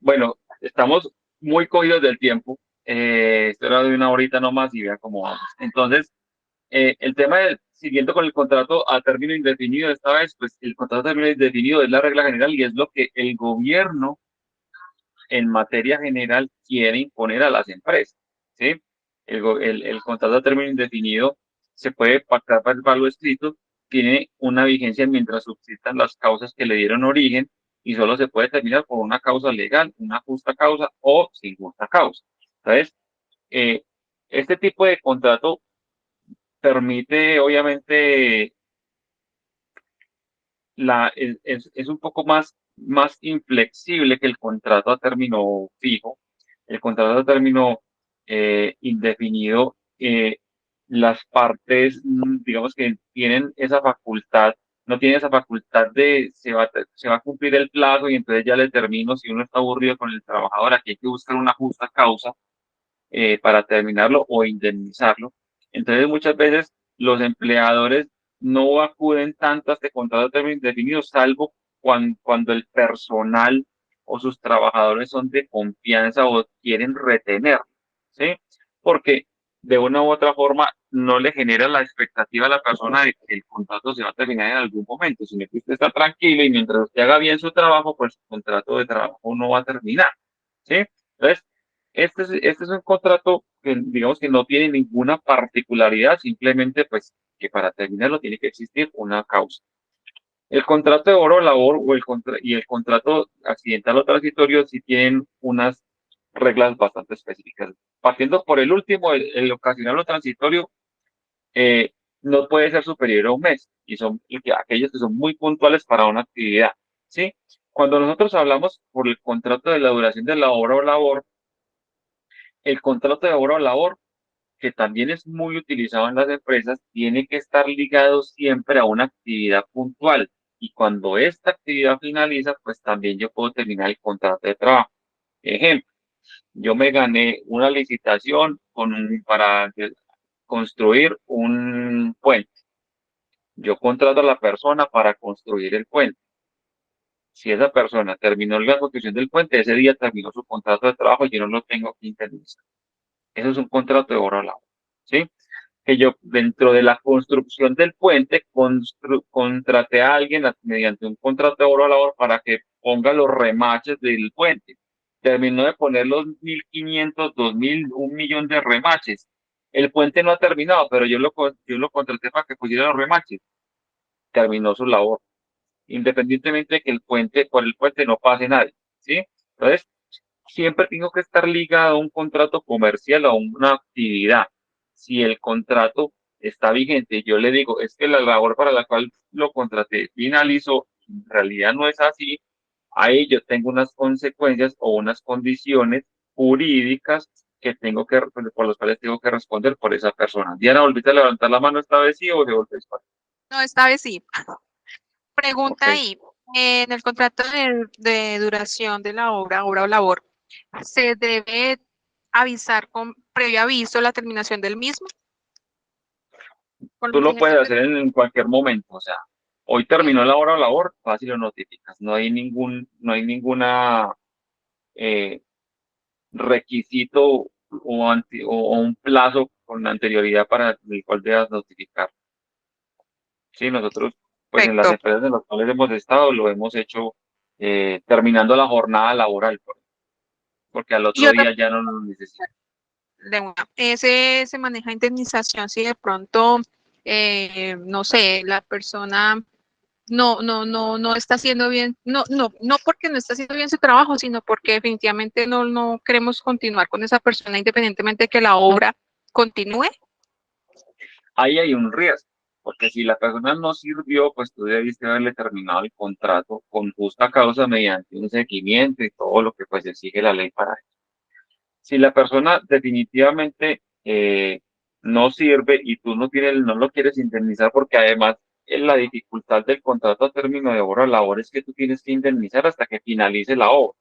A: Bueno, estamos muy cogidos del tiempo. Esto era de una horita nomás y vean cómo vamos. Entonces, el tema siguiendo con el contrato a término indefinido, esta vez, pues el contrato a término indefinido es la regla general y es lo que el gobierno en materia general quiere imponer a las empresas, ¿sí? El contrato a término indefinido se puede pactar verbal o escrito, tiene una vigencia mientras subsistan las causas que le dieron origen y solo se puede terminar por una causa legal, una justa causa o sin justa causa. Entonces, este tipo de contrato permite, obviamente, es un poco más inflexible que el contrato a término fijo. El contrato a término indefinido, las partes, digamos que tienen esa facultad, no tienen esa facultad de se va a cumplir el plazo y entonces ya le termino. Si uno está aburrido con el trabajador, aquí hay que buscar una justa causa para terminarlo o indemnizarlo. Entonces, muchas veces los empleadores no acuden tanto a este contrato de término indefinido, salvo cuando el personal o sus trabajadores son de confianza o quieren retener, ¿sí? Porque de una u otra forma no le genera la expectativa a la persona de que el contrato se va a terminar en algún momento, sino que usted está tranquilo y mientras usted haga bien su trabajo, pues su contrato de trabajo no va a terminar, ¿sí? Entonces, este es un contrato que digamos que no tiene ninguna particularidad, simplemente pues que para terminarlo tiene que existir una causa. El contrato de obra o labor y el contrato accidental o transitorio sí tienen unas reglas bastante específicas. Partiendo por el último, el ocasional o transitorio, eh, no puede ser superior a un mes y son aquellos que son muy puntuales para una actividad, ¿sí? Cuando nosotros hablamos por el contrato de la duración de la obra o labor, el contrato de obra o labor, que también es muy utilizado en las empresas, tiene que estar ligado siempre a una actividad puntual. Y cuando esta actividad finaliza, pues también yo puedo terminar el contrato de trabajo. Ejemplo, yo me gané una licitación para construir un puente. Yo contrato a la persona para construir el puente. Si esa persona terminó la construcción del puente, ese día terminó su contrato de trabajo y yo no lo tengo que indemnizar. Eso es un contrato de obra o labor, ¿sí? Que yo dentro de la construcción del puente contraté a alguien mediante un contrato de obra o labor para que ponga los remaches del puente. Terminó de poner los 1.500, 2.000, 1.000.000 de remaches. El puente no ha terminado, pero yo lo contraté para que pusiera los remaches. Terminó su labor, independientemente de que por el puente no pase nadie, ¿sí? Entonces, siempre tengo que estar ligado a un contrato comercial o a una actividad. Si el contrato está vigente, yo le digo, es que la labor para la cual lo contraté finalizó, en realidad no es así, ahí yo tengo unas consecuencias o unas condiciones jurídicas por las cuales tengo que responder por esa persona. Diana, ¿volviste a levantar la mano esta vez sí o se volvió a disparar?
I: No, esta vez sí. Pregunta
A: Ok.
I: ahí, en el contrato de duración de la obra o labor, ¿se debe avisar con previo aviso la terminación del mismo? Con
A: Tú lo
I: vigencia
A: puedes hacer en cualquier momento, o sea, hoy terminó la hora o labor, fácil lo notificas. No hay ninguna eh, requisito o un plazo con anterioridad para el cual debas notificar. Sí, nosotros, pues en las
I: perfecto.
A: empresas en las cuales hemos estado, lo hemos hecho terminando la jornada laboral, porque al
I: Y
A: otro
I: otra
A: día ya no lo necesitamos.
I: de una, ese se maneja indemnización si de pronto, no sé, la persona no está haciendo bien, no porque no está haciendo bien su trabajo, sino porque definitivamente no queremos continuar con esa persona independientemente de que la obra continúe.
A: Ahí hay un riesgo, porque si la persona no sirvió, pues tú debiste haberle terminado el contrato con justa causa mediante un seguimiento y todo lo que pues exige la ley para eso. Si la persona definitivamente no sirve y tú no lo quieres indemnizar porque además la dificultad del contrato a término de obra o labor es que tú tienes que indemnizar hasta que finalice la obra.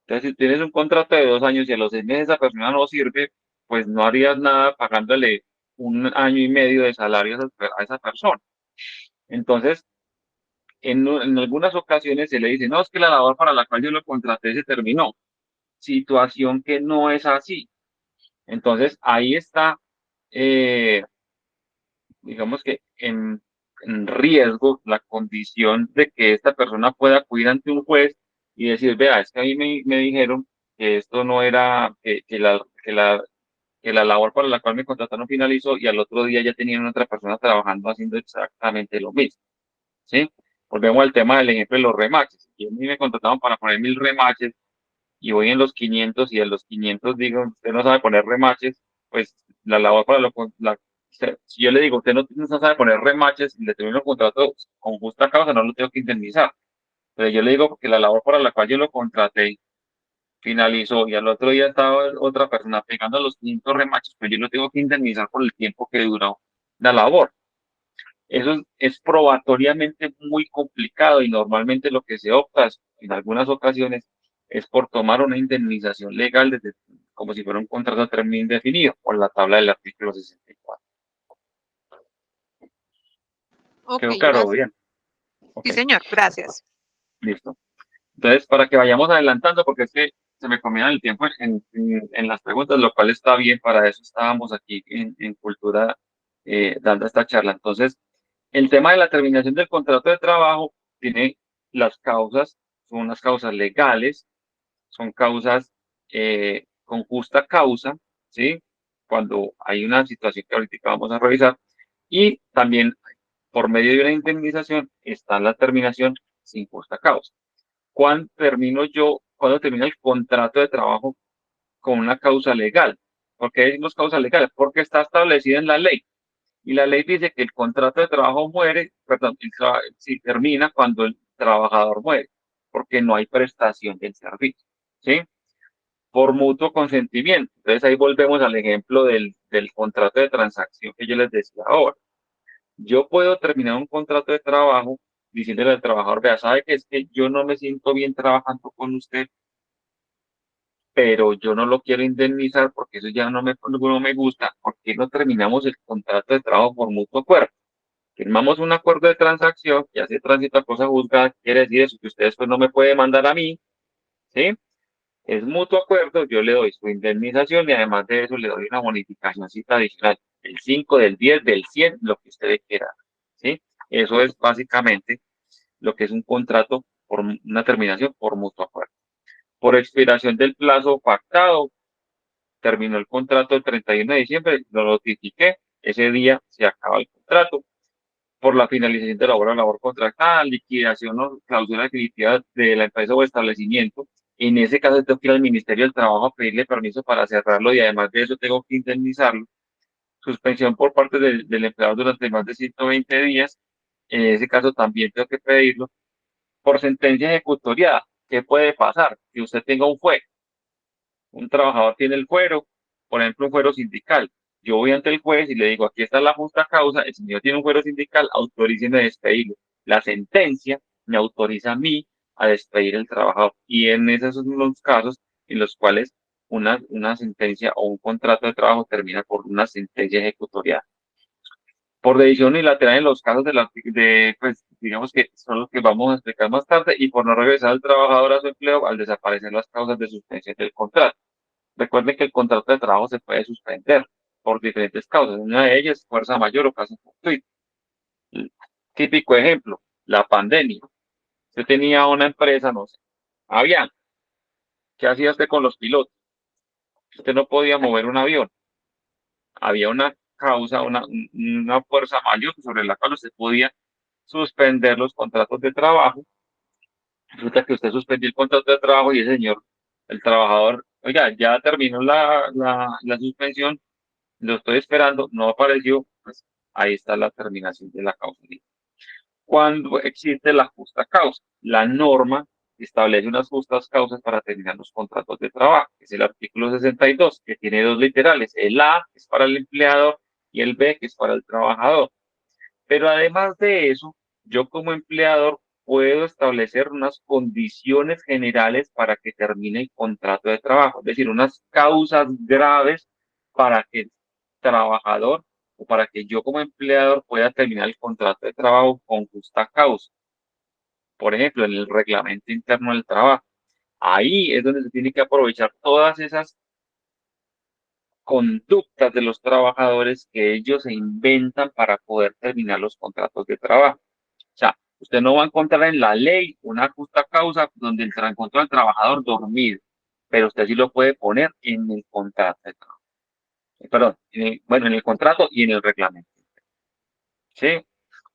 A: Entonces, si tienes un contrato de 2 años y a los 6 meses esa persona no sirve, pues no harías nada pagándole 1 año y medio de salario a esa persona. Entonces, en algunas ocasiones se le dice, no, es que la labor para la cual yo lo contraté se terminó. Situación que no es así. Entonces, ahí está, eh, digamos que en riesgo la condición de que esta persona pueda acudir ante un juez y decir, vea, es que a mí me dijeron que esto no era, que la labor para la cual me contrataron finalizó y al otro día ya tenían otra persona trabajando haciendo exactamente lo mismo, ¿sí? Volvemos al tema del ejemplo de los remaches. Y a mí me contrataron para poner 1000 remaches y voy en los 500 y en los 500 digo, usted no sabe poner remaches, pues la labor para si yo le digo, usted no sabe poner remaches y le termino el contrato con justa causa, no lo tengo que indemnizar. Pero yo le digo porque la labor para la cual yo lo contraté finalizó y al otro día estaba otra persona pegando los 500 remaches, pues yo lo tengo que indemnizar por el tiempo que duró la labor. Eso es probatoriamente muy complicado y normalmente lo que se opta en algunas ocasiones es por tomar una indemnización legal desde, como si fuera un contrato a término indefinido por la tabla del artículo 64.
I: Ok,
A: ¿Quedó claro?
I: gracias.
A: Bien. Ok,
I: Sí, señor, gracias.
A: listo. Entonces, para que vayamos adelantando, porque es que se me comía el tiempo en las preguntas, lo cual está bien, para eso estábamos aquí en Cultura dando esta charla. Entonces, el tema de la terminación del contrato de trabajo tiene las causas, son unas causas legales, son causas con justa causa, ¿sí? Cuando hay una situación que ahorita vamos a revisar, y también por medio de una indemnización está la terminación sin justa causa. Cuando termino el contrato de trabajo con una causa legal? ¿Por qué decimos causa legal? Porque está establecida en la ley. Y la ley dice que el contrato de trabajo sí, termina cuando el trabajador muere, porque no hay prestación del servicio, ¿sí? Por mutuo consentimiento. Entonces ahí volvemos al ejemplo del contrato de transacción que yo les decía ahora. Yo puedo terminar un contrato de trabajo diciéndole al trabajador, vea, sabe que es que yo no me siento bien trabajando con usted, pero yo no lo quiero indemnizar porque eso ya no me gusta. ¿Por qué no terminamos el contrato de trabajo por mutuo acuerdo? Firmamos un acuerdo de transacción, ya se transita a cosa juzgada, quiere decir eso, que usted después no me puede mandar a mí, ¿sí? Es mutuo acuerdo, yo le doy su indemnización y además de eso le doy una bonificación adicional, el 5, del 10, del 100, lo que usted quiera, ¿sí? Eso es básicamente lo que es un contrato por una terminación por mutuo acuerdo. Por expiración del plazo pactado, terminó el contrato el 31 de diciembre, lo notifiqué, ese día se acaba el contrato. Por la finalización de la obra o labor contratada, liquidación o clausura definitiva de la empresa o establecimiento. En ese caso tengo que ir al Ministerio del Trabajo a pedirle permiso para cerrarlo y además de eso tengo que indemnizarlo. Suspensión por parte del empleador durante más de 120 días. En ese caso también tengo que pedirlo. Por sentencia ejecutoriada, ¿qué puede pasar? Que usted tenga un fuero. Un trabajador tiene el fuero, por ejemplo, un fuero sindical. Yo voy ante el juez y le digo, aquí está la justa causa, el señor tiene un fuero sindical, autoríceme a despedirlo. La sentencia me autoriza a mí a despedir al trabajador. Y en esos son los casos en los cuales una sentencia o un contrato de trabajo termina por una sentencia ejecutorial. Por decisión unilateral en los casos pues digamos que son los que vamos a explicar más tarde, y por no regresar al trabajador a su empleo al desaparecer las causas de suspensión del contrato. Recuerden que el contrato de trabajo se puede suspender por diferentes causas. Una de ellas es fuerza mayor o caso fortuito. Típico ejemplo, la pandemia. Usted tenía una empresa, no sé, Avianca. ¿Qué hacía usted con los pilotos? Usted no podía mover un avión. Había una causa, una fuerza mayor sobre la cual usted podía suspender los contratos de trabajo. Resulta que usted suspendió el contrato de trabajo y el señor, el trabajador, oiga, ya terminó la suspensión, lo estoy esperando, no apareció, pues ahí está la terminación de la causa. Cuando existe la justa causa, la norma establece unas justas causas para terminar los contratos de trabajo. Es el artículo 62, que tiene dos literales. El A, que es para el empleador, y el B, que es para el trabajador. Pero además de eso, yo como empleador puedo establecer unas condiciones generales para que termine el contrato de trabajo, es decir, unas causas graves para que el trabajador o para que yo como empleador pueda terminar el contrato de trabajo con justa causa. Por ejemplo, en el reglamento interno del trabajo. Ahí es donde se tiene que aprovechar todas esas conductas de los trabajadores que ellos se inventan para poder terminar los contratos de trabajo. O sea, usted no va a encontrar en la ley una justa causa donde encuentra al trabajador dormido, pero usted sí lo puede poner en el contrato de trabajo. Perdón, bueno, en el contrato y en el reglamento. ¿Sí?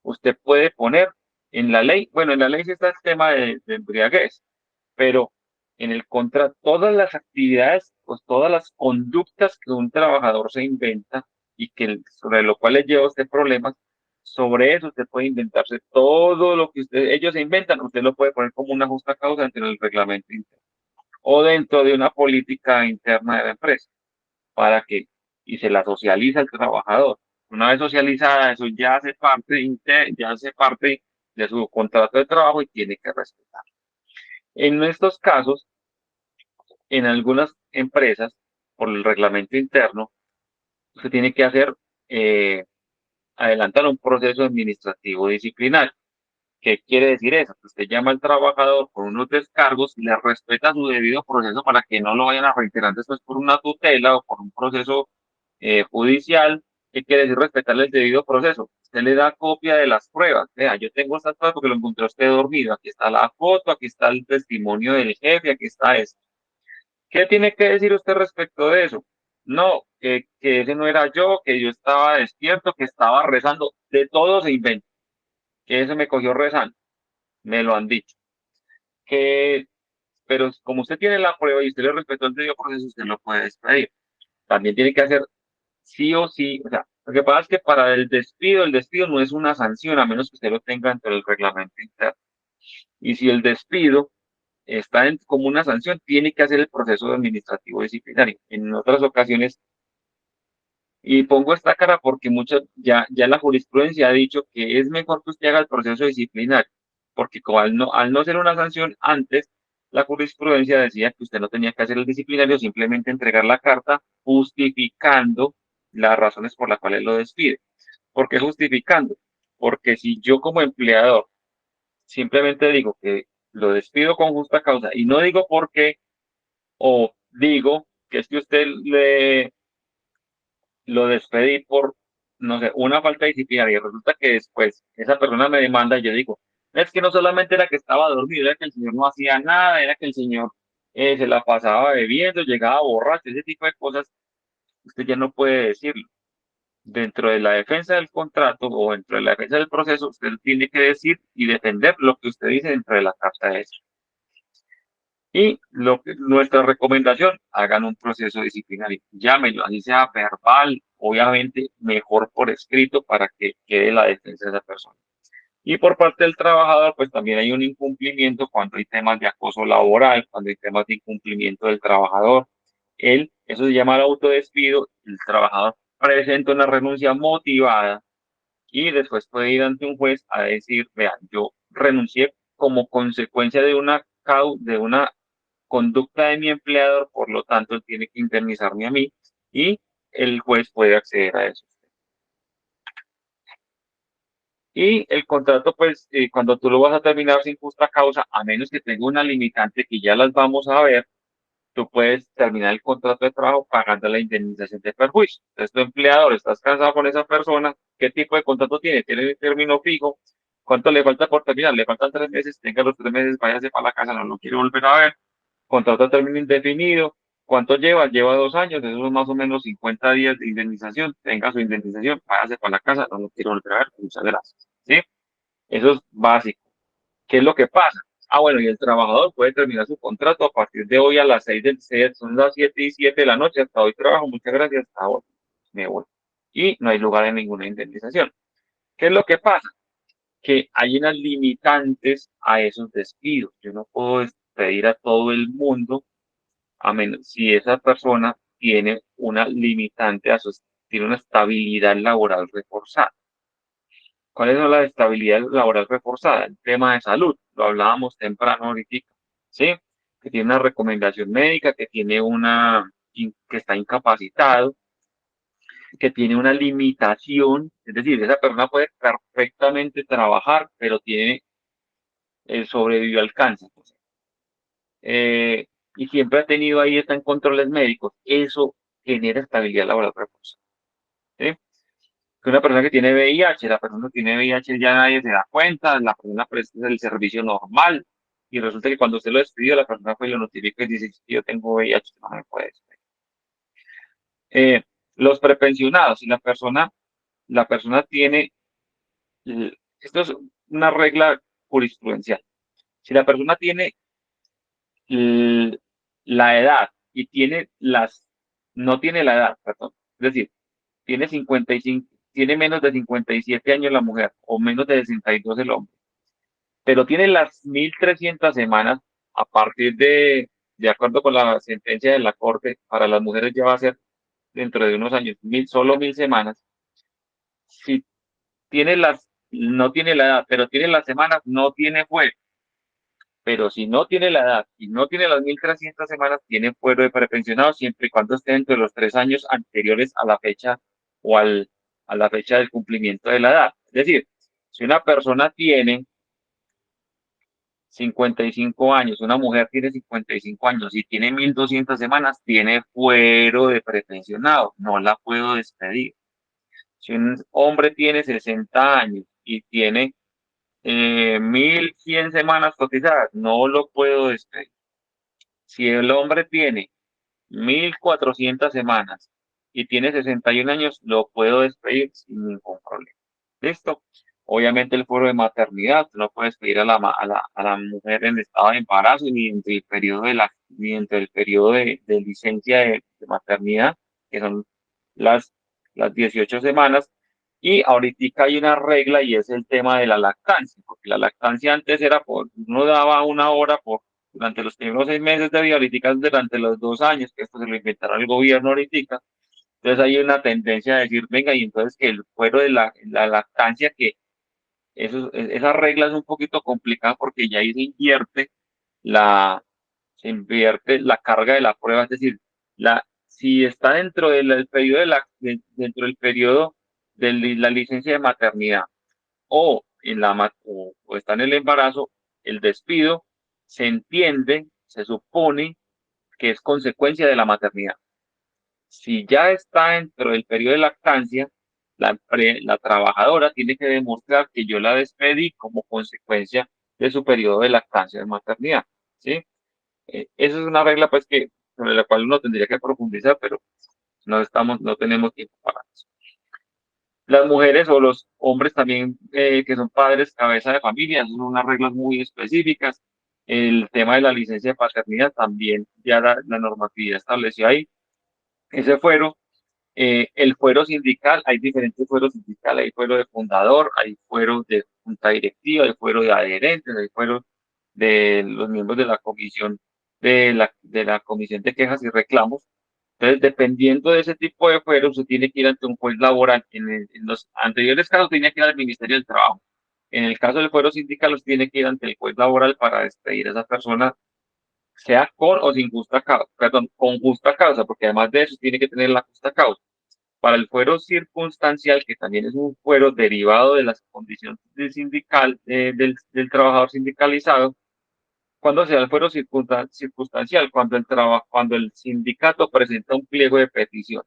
A: Usted puede poner en la ley, bueno, en la ley sí está el tema de embriaguez, pero en el contrato, todas las actividades, pues todas las conductas que un trabajador se inventa y que sobre lo cual le lleva a usted problemas, sobre eso usted puede inventarse todo lo que ellos se inventan, usted lo puede poner como una justa causa dentro del reglamento interno o dentro de una política interna de la empresa, para que, y se la socializa al trabajador. Una vez socializada, eso ya hace parte, ya hace parte de su contrato de trabajo y tiene que respetar. En estos casos, en algunas empresas, por el reglamento interno, se tiene que hacer, adelantar un proceso administrativo disciplinario. ¿Qué quiere decir eso? Que usted llama al trabajador por unos descargos, le respeta su debido proceso para que no lo vayan a reiterar después por una tutela o por un proceso judicial. ¿Qué quiere decir respetarle el debido proceso? Usted le da copia de las pruebas. Vea, yo tengo estas pruebas porque lo encontré usted dormido. Aquí está la foto, aquí está el testimonio del jefe, aquí está esto. ¿Qué tiene que decir usted respecto de eso? No, que ese no era yo, que yo estaba despierto, que estaba rezando. De todo se inventa. Que ese me cogió rezando. Me lo han dicho. Que, pero como usted tiene la prueba y usted le respetó el debido proceso, usted lo puede despedir. También tiene que hacer sí o sí, o sea, lo que pasa es que para el despido no es una sanción, a menos que usted lo tenga dentro del reglamento interno. Y si el despido está como una sanción, tiene que hacer el proceso administrativo disciplinario. En otras ocasiones, y pongo esta cara porque ya la jurisprudencia ha dicho que es mejor que usted haga el proceso disciplinario, porque como al no ser una sanción antes, la jurisprudencia decía que usted no tenía que hacer el disciplinario, simplemente entregar la carta justificando las razones por las cuales lo despide. ¿Por qué justificando? Porque si yo como empleador simplemente digo que lo despido con justa causa y no digo por qué, o digo que es que usted lo despedí por, no sé, una falta disciplinaria y resulta que después esa persona me demanda y yo digo, es que no solamente era que estaba dormido, era que el señor no hacía nada, era que el señor se la pasaba bebiendo, llegaba borracho, ese tipo de cosas, usted ya no puede decirlo. Dentro de la defensa del contrato o dentro de la defensa del proceso, usted tiene que decir y defender lo que usted dice dentro de la carta de eso. Y nuestra recomendación, hagan un proceso disciplinario, llámenlo, así sea verbal, obviamente mejor por escrito para que quede la defensa de esa persona. Y por parte del trabajador, pues también hay un incumplimiento cuando hay temas de acoso laboral, cuando hay temas de incumplimiento del trabajador. Eso se llama el autodespido, el trabajador presenta una renuncia motivada y después puede ir ante un juez a decir, vean, yo renuncié como consecuencia de una conducta de mi empleador, por lo tanto, él tiene que indemnizarme a mí y el juez puede acceder a eso. Y el contrato, pues, cuando tú lo vas a terminar sin justa causa, a menos que tenga una limitante que ya las vamos a ver, tú puedes terminar el contrato de trabajo pagando la indemnización de perjuicio. Entonces, tu empleador, estás casado con esa persona, ¿qué tipo de contrato tiene? ¿Tiene un término fijo? ¿Cuánto le falta por terminar? Le faltan 3 meses, tenga los 3 meses, váyase para la casa, no lo quiere volver a ver. Contrato a término indefinido. ¿Cuánto lleva? Lleva 2 años, eso es más o menos 50 días de indemnización. Tenga su indemnización, váyase para la casa, no lo quiero volver a ver, muchas gracias. ¿Sí? Eso es básico. ¿Qué es lo que pasa? Ah, bueno, y el trabajador puede terminar su contrato a partir de hoy a las 6 son las 7:07 de la noche, hasta hoy trabajo, muchas gracias, hasta hoy me voy. Y no hay lugar en ninguna indemnización. ¿Qué es lo que pasa? Que hay unas limitantes a esos despidos. Yo no puedo despedir a todo el mundo a menos si esa persona tiene una limitante, tiene una estabilidad laboral reforzada. ¿Cuál es la estabilidad laboral reforzada? El tema de salud, lo hablábamos temprano ahorita, ¿sí? Que tiene una recomendación médica, que que está incapacitado, que tiene una limitación, es decir, esa persona puede perfectamente trabajar, pero tiene sobrevivió al cáncer. Y siempre ha tenido ahí, está en controles médicos. Eso genera estabilidad laboral reforzada. ¿Sí? Que una persona que tiene VIH, la persona que tiene VIH ya nadie se da cuenta, la persona presta el servicio normal, y resulta que cuando usted lo despidió, la persona pues lo notifica y dice, "Sí, yo tengo VIH, usted no me puede despedir". Los prepensionados, si la persona tiene, esto es una regla jurisprudencial, si la persona tiene l- la edad y no tiene la edad, perdón, es decir, tiene 55, tiene menos de 57 años la mujer o menos de 62 el hombre, pero tiene las 1.300 semanas a partir de acuerdo con la sentencia de la Corte, para las mujeres ya va a ser dentro de unos años, solo 1.000 semanas. Si no tiene la edad, pero tiene las semanas, no tiene fuero. Pero si no tiene la edad y no tiene las 1.300 semanas, tiene fuero de prepensionado siempre y cuando esté dentro de los 3 años anteriores a la fecha o a la fecha del cumplimiento de la edad. Es decir, si una persona tiene 55 años, una mujer tiene 55 años y tiene 1.200 semanas, tiene fuero de prepensionado, no la puedo despedir. Si un hombre tiene 60 años y tiene 1.100 semanas cotizadas, no lo puedo despedir. Si el hombre tiene 1.400 semanas y tiene 61 años, lo puedo despedir sin ningún problema. ¿Listo? Obviamente el fuero de maternidad, tú no puedes despedir a la mujer en estado de embarazo ni entre el periodo ni entre el periodo de licencia de maternidad, que son las, las 18 semanas. Y ahorita hay una regla y es el tema de la lactancia, porque la lactancia antes era uno daba 1 hora durante los primeros 6 meses de vida, ahorita es durante los 2 años, que esto se lo inventará el gobierno ahorita. Entonces hay una tendencia a decir, venga, y entonces que el fuero de la lactancia, que esa regla es un poquito complicada porque ya ahí la, se invierte la carga de la prueba, es decir, si está dentro del periodo dentro del periodo de la licencia de maternidad o está en el embarazo, el despido se entiende, se supone que es consecuencia de la maternidad. Si ya está dentro del periodo de lactancia, la trabajadora tiene que demostrar que yo la despedí como consecuencia de su periodo de lactancia de maternidad, ¿sí? Esa es una regla, pues, sobre la cual uno tendría que profundizar, pero no tenemos tiempo para eso. Las mujeres o los hombres también que son padres, cabeza de familia, son unas reglas muy específicas. El tema de la licencia de paternidad también ya la normatividad estableció ahí ese fuero. El fuero sindical, hay diferentes fueros sindicales, hay fuero de fundador, hay fuero de junta directiva, hay fuero de adherentes, hay fuero de los miembros de la comisión de la comisión de quejas y reclamos. Entonces, dependiendo de ese tipo de fuero, usted tiene que ir ante un juez laboral. En los anteriores casos tenía que ir al Ministerio del Trabajo. En el caso del fuero sindical, usted tiene que ir ante el juez laboral para despedir a esa persona, sea con o sin justa causa, perdón, con justa causa, porque además de eso tiene que tener la justa causa. Para el fuero circunstancial, que también es un fuero derivado de las condiciones del trabajador sindicalizado, cuando se da el fuero circunstancial, cuando el sindicato presenta un pliego de petición,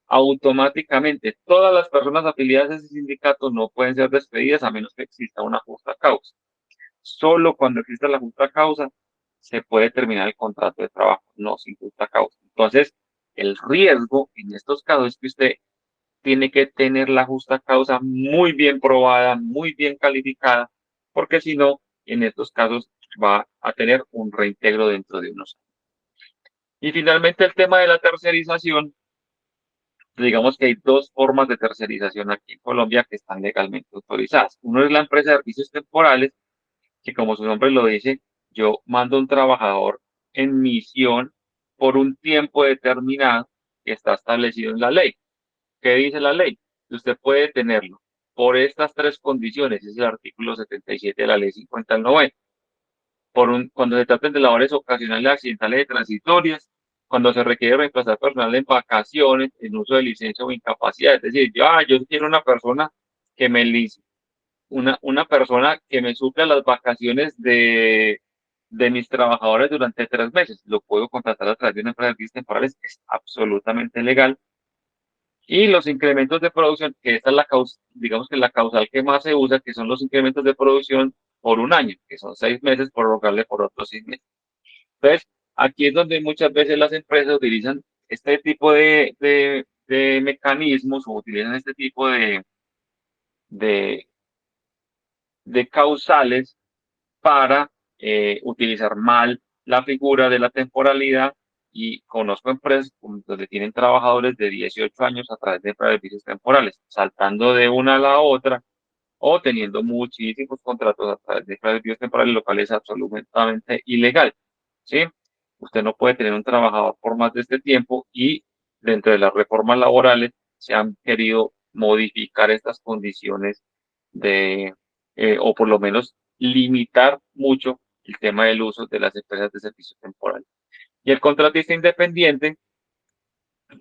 A: automáticamente todas las personas afiliadas a ese sindicato no pueden ser despedidas a menos que exista una justa causa. Solo cuando exista la justa causa se puede terminar el contrato de trabajo, no sin justa causa. Entonces, el riesgo en estos casos es que usted tiene que tener la justa causa muy bien probada, muy bien calificada, porque si no, en estos casos va a tener un reintegro dentro de unos años. Y finalmente el tema de la tercerización, digamos que hay dos formas de tercerización aquí en Colombia que están legalmente autorizadas. Uno es la empresa de servicios temporales, que como su nombre lo dice, yo mando un trabajador en misión por un tiempo determinado que está establecido en la ley. ¿Qué dice la ley? Usted puede tenerlo por estas tres condiciones, es el artículo 77 de la ley 50 al 90. Cuando se traten de labores ocasionales, accidentales y transitorias, cuando se requiere reemplazar personal en vacaciones, en uso de licencia o incapacidad. Es decir, yo quiero una persona que una persona que me supla las vacaciones de mis trabajadores durante 3 meses. Lo puedo contratar a través de una empresa de servicios temporales, es absolutamente legal. Y los incrementos de producción, que esta es digamos que la causal que más se usa, que son los incrementos de producción, por 1 año, que son 6 meses, prorrogarle por otros 6 meses. Entonces, aquí es donde muchas veces las empresas utilizan este tipo de mecanismos o utilizan este tipo de, de causales para utilizar mal la figura de la temporalidad, y conozco empresas donde tienen trabajadores de 18 años a través de beneficios temporales, saltando de una a la otra o teniendo muchísimos contratos a través de beneficios temporales, lo cual es absolutamente ilegal, ¿sí? Usted no puede tener un trabajador por más de este tiempo, y dentro de las reformas laborales se han querido modificar estas condiciones o por lo menos limitar mucho el tema del uso de las empresas de servicios temporales. Y el contratista independiente,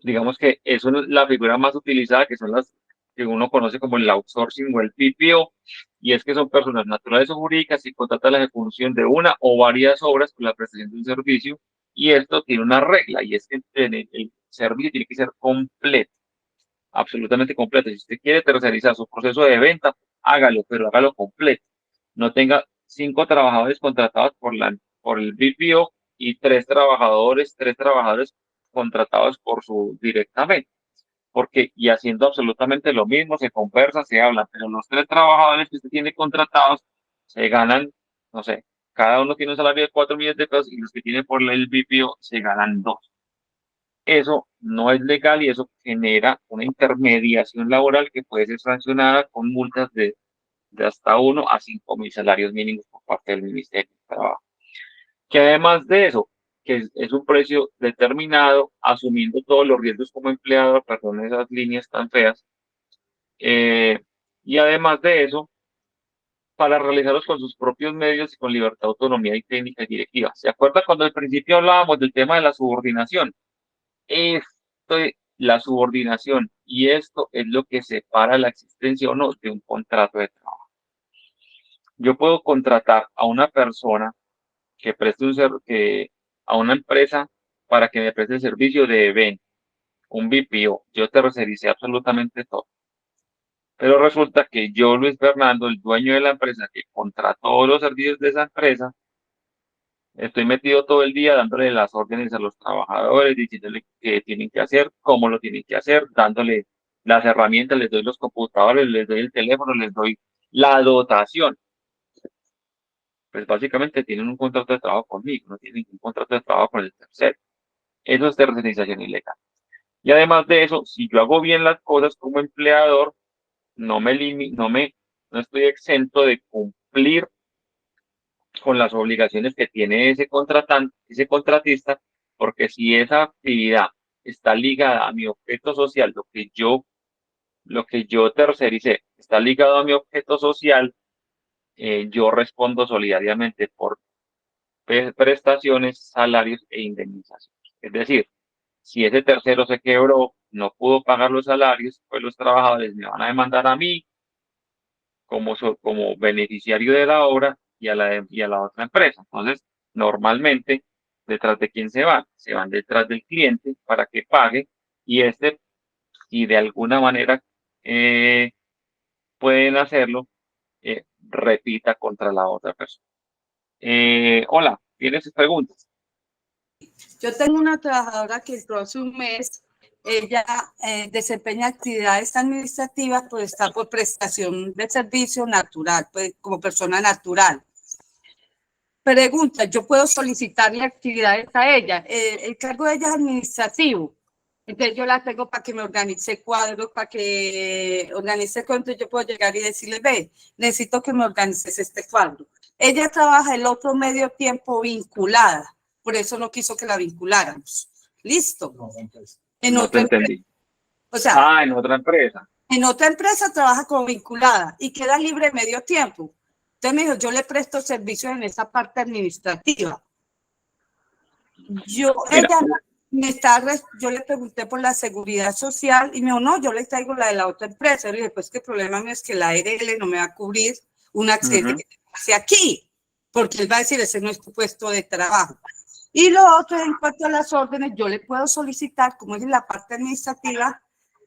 A: digamos que es la figura más utilizada, que son las que uno conoce como el outsourcing o el PPO, y es que son personas naturales o jurídicas que contratan la ejecución de una o varias obras con la prestación de un servicio, y esto tiene una regla, y es que el servicio tiene que ser completo, absolutamente completo. Si usted quiere tercerizar su proceso de venta, hágalo, pero hágalo completo. No tenga 5 trabajadores contratados por el BPO y 3 trabajadores contratados directamente. Porque, y haciendo absolutamente lo mismo, se conversan, se hablan, pero los 3 trabajadores que usted tiene contratados se ganan, no sé, cada uno tiene un salario de 4 millones de pesos, y los que tiene por el BPO se ganan 2. Eso no es legal, y eso genera una intermediación laboral que puede ser sancionada con multas de hasta 1 a 5.000 salarios mínimos por parte del Ministerio de Trabajo. Que además de eso, que es un precio determinado, asumiendo todos los riesgos como empleador, perdón esas líneas tan feas, y además de eso, para realizarlos con sus propios medios y con libertad, autonomía y técnica y directiva. ¿Se acuerda cuando al principio hablábamos del tema de la subordinación? La subordinación, y esto es lo que separa la existencia o no de un contrato de trabajo. Yo puedo contratar a una persona que preste a una empresa para que me preste el servicio de evento, un BPO. Yo tercericé absolutamente todo. Pero resulta que yo, Luis Fernando, el dueño de la empresa que contrató los servicios de esa empresa, estoy metido todo el día dándole las órdenes a los trabajadores, diciéndole qué tienen que hacer, cómo lo tienen que hacer, dándole las herramientas, les doy los computadores, les doy el teléfono, les doy la dotación. Pues básicamente tienen un contrato de trabajo conmigo, no tienen un contrato de trabajo con el tercero. Eso es tercerización ilegal. Y además de eso, si yo hago bien las cosas como empleador, no estoy exento de cumplir con las obligaciones que tiene ese contratista, porque si esa actividad está ligada a mi objeto social, lo que yo tercericé está ligado a mi objeto social, yo respondo solidariamente por prestaciones, salarios e indemnizaciones. Es decir, si ese tercero se quebró, no pudo pagar los salarios, pues los trabajadores me van a demandar a mí como beneficiario de la obra y a la otra empresa. Entonces, normalmente, ¿detrás de quién se van? Se van detrás del cliente para que pague, y si de alguna manera pueden hacerlo, repita contra la otra persona. Hola, ¿tienes preguntas?
H: Yo tengo una trabajadora que entró hace un mes. Ella desempeña actividades administrativas, pues está por prestación de servicio natural, pues como persona natural. Pregunta, ¿yo puedo solicitarle actividades a ella? El cargo de ella es administrativo. Entonces yo la tengo para que me organice cuadros, para que organice cuánto. Yo puedo llegar y decirle, ve, necesito que me organices este cuadro. Ella trabaja el otro medio tiempo vinculada, por eso no quiso que la vinculáramos. ¿Listo? En otra empresa. O sea,
A: en otra empresa.
H: En otra empresa trabaja como vinculada y queda libre medio tiempo. Entonces me dijo, yo le presto servicios en esa parte administrativa. Yo le pregunté por la seguridad social y me dijo, no, yo le traigo la de la otra empresa. Yo le dije, pues que el problema mío es que la ARL no me va a cubrir un accidente que pase aquí, porque él va a decir, ese no es tu puesto de trabajo. Y lo otro, en cuanto a las órdenes, yo le puedo solicitar, como es en la parte administrativa,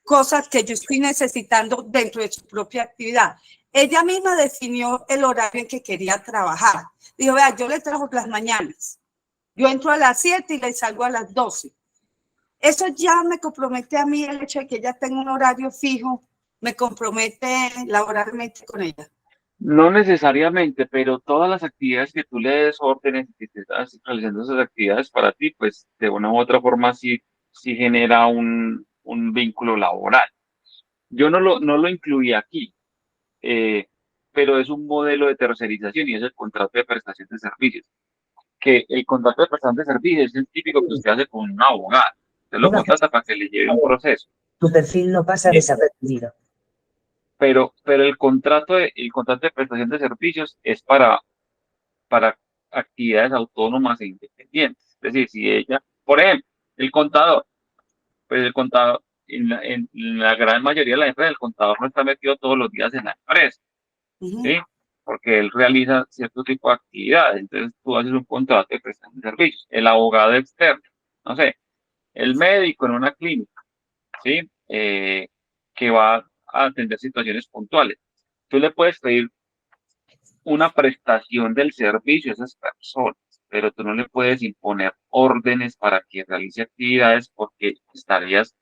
H: cosas que yo estoy necesitando dentro de su propia actividad. Ella misma definió el horario en que quería trabajar. Dijo, vea, yo le trabajo las mañanas. Yo entro a las 7 y le salgo a las 12. Eso ya me compromete a mí, el hecho de que ella tenga un horario fijo, me compromete laboralmente con ella.
A: No necesariamente, pero todas las actividades que tú le des órdenes y que te estás realizando esas actividades para ti, pues de una u otra forma sí genera un vínculo laboral. Yo no lo incluí aquí, eh, pero es un modelo de tercerización y es el contrato de prestación de servicios. Que el contrato de prestación de servicios es el típico que usted hace con un abogado. Usted lo contrata para que le lleve un proceso.
J: Tu perfil no pasa desapercibido.
A: Pero el contrato de prestación de servicios es para actividades autónomas e independientes. Es decir, si ella, por ejemplo, el contador, pues el contador, en la gran mayoría de las empresas, el contador no está metido todos los días en la empresa, ¿sí? Porque él realiza cierto tipo de actividades. Entonces tú haces un contrato de prestación de servicios. El abogado externo, no sé, el médico en una clínica, ¿sí? Que va a atender situaciones puntuales. Tú le puedes pedir una prestación del servicio a esas personas, pero tú no le puedes imponer órdenes para que realice actividades porque estarías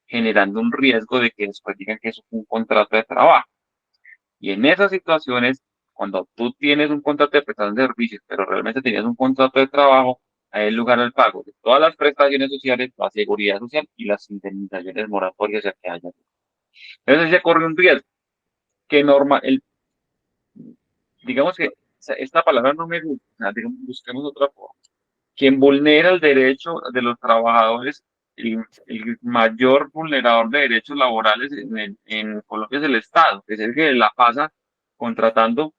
A: generando un riesgo de que después digan que eso es un contrato de trabajo. Y en esas situaciones, cuando tú tienes un contrato de prestación de servicios, pero realmente tenías un contrato de trabajo, hay lugar al pago de todas las prestaciones sociales, la seguridad social y las indemnizaciones moratorias ya que haya. Entonces se corre un riesgo que digamos que esta palabra no me gusta, digamos, busquemos otra forma. Quien vulnera el derecho de los trabajadores, el mayor vulnerador de derechos laborales en Colombia es el Estado, que es el que la pasa contratando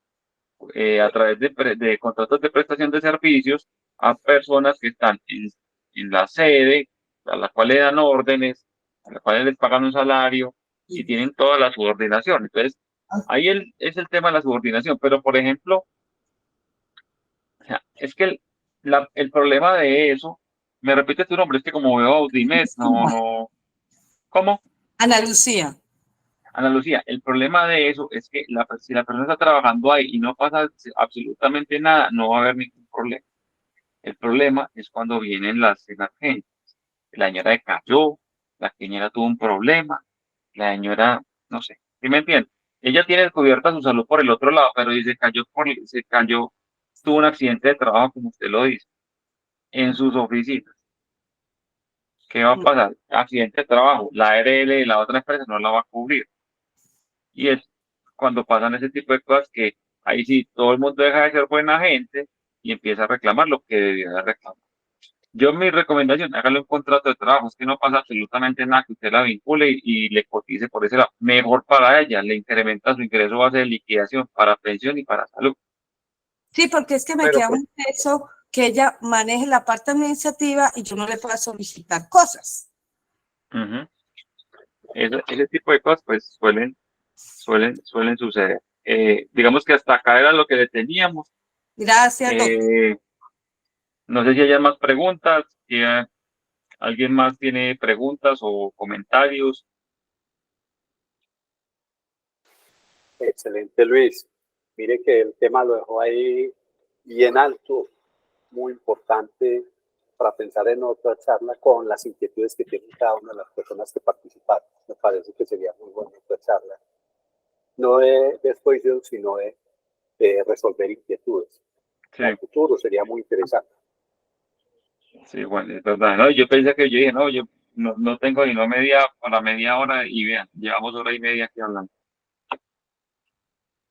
A: a través de contratos de prestación de servicios a personas que están en la sede, a la cual le dan órdenes, a la cual les pagan un salario y tienen toda la subordinación. Entonces, ahí es el tema de la subordinación, pero por ejemplo, o sea, es que el problema de eso, me repite tu nombre, es que como veo Audimet, no, ¿cómo?
H: Ana Lucía.
A: Ana Lucía, el problema de eso es que si la persona está trabajando ahí y no pasa absolutamente nada, no va a haber ningún problema. El problema es cuando vienen las emergencias. La señora se cayó, la señora tuvo un problema, la señora, no sé, ¿sí me entiende? Ella tiene cubierta su salud por el otro lado, pero si se cayó, tuvo un accidente de trabajo, como usted lo dice, en sus oficinas. ¿Qué va a pasar? Accidente de trabajo, la ARL de la otra empresa no la va a cubrir. Y es cuando pasan ese tipo de cosas que ahí sí todo el mundo deja de ser buena gente y empieza a reclamar lo que debía de reclamar. Yo mi recomendación, hágale un contrato de trabajo, es que no pasa absolutamente nada, que usted la vincule y le cotice por ese lado. Mejor para ella, le incrementa su ingreso base de liquidación para pensión y para salud.
H: Sí, porque es que me queda un peso que ella maneje la parte administrativa y yo no le pueda solicitar cosas.
A: Ese tipo de cosas pues suelen suceder. Digamos que hasta acá era lo que le teníamos.
H: Gracias, doctor.
A: No sé si haya más preguntas, si alguien más tiene preguntas o comentarios.
C: Excelente, Luis. Mire que el tema lo dejó ahí bien alto, muy importante para pensar en otra charla con las inquietudes que tienen cada una de las personas que participaron. Me parece que sería muy buena otra charla. No de exposición, sino de resolver inquietudes.
A: Sí.
C: En el futuro sería muy interesante.
A: Sí, bueno, es verdad. No, yo dije, no, yo no tengo ni media hora y vean, llevamos hora y media aquí hablando.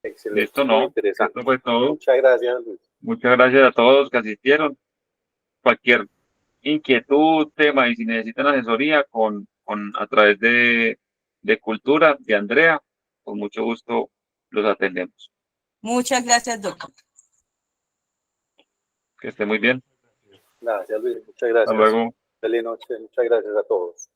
C: Excelente,
A: Esto no,
C: muy interesante.
A: esto fue todo.
C: Muchas gracias, Luis.
A: Muchas gracias a todos que asistieron. Cualquier inquietud, tema y si necesitan asesoría a través de Cultura, de Andrea, con mucho gusto los atendemos.
H: Muchas gracias, doctor.
A: Que esté muy bien.
C: Gracias, Luis. Muchas gracias.
A: Hasta luego.
C: Feliz noche. Muchas gracias a todos.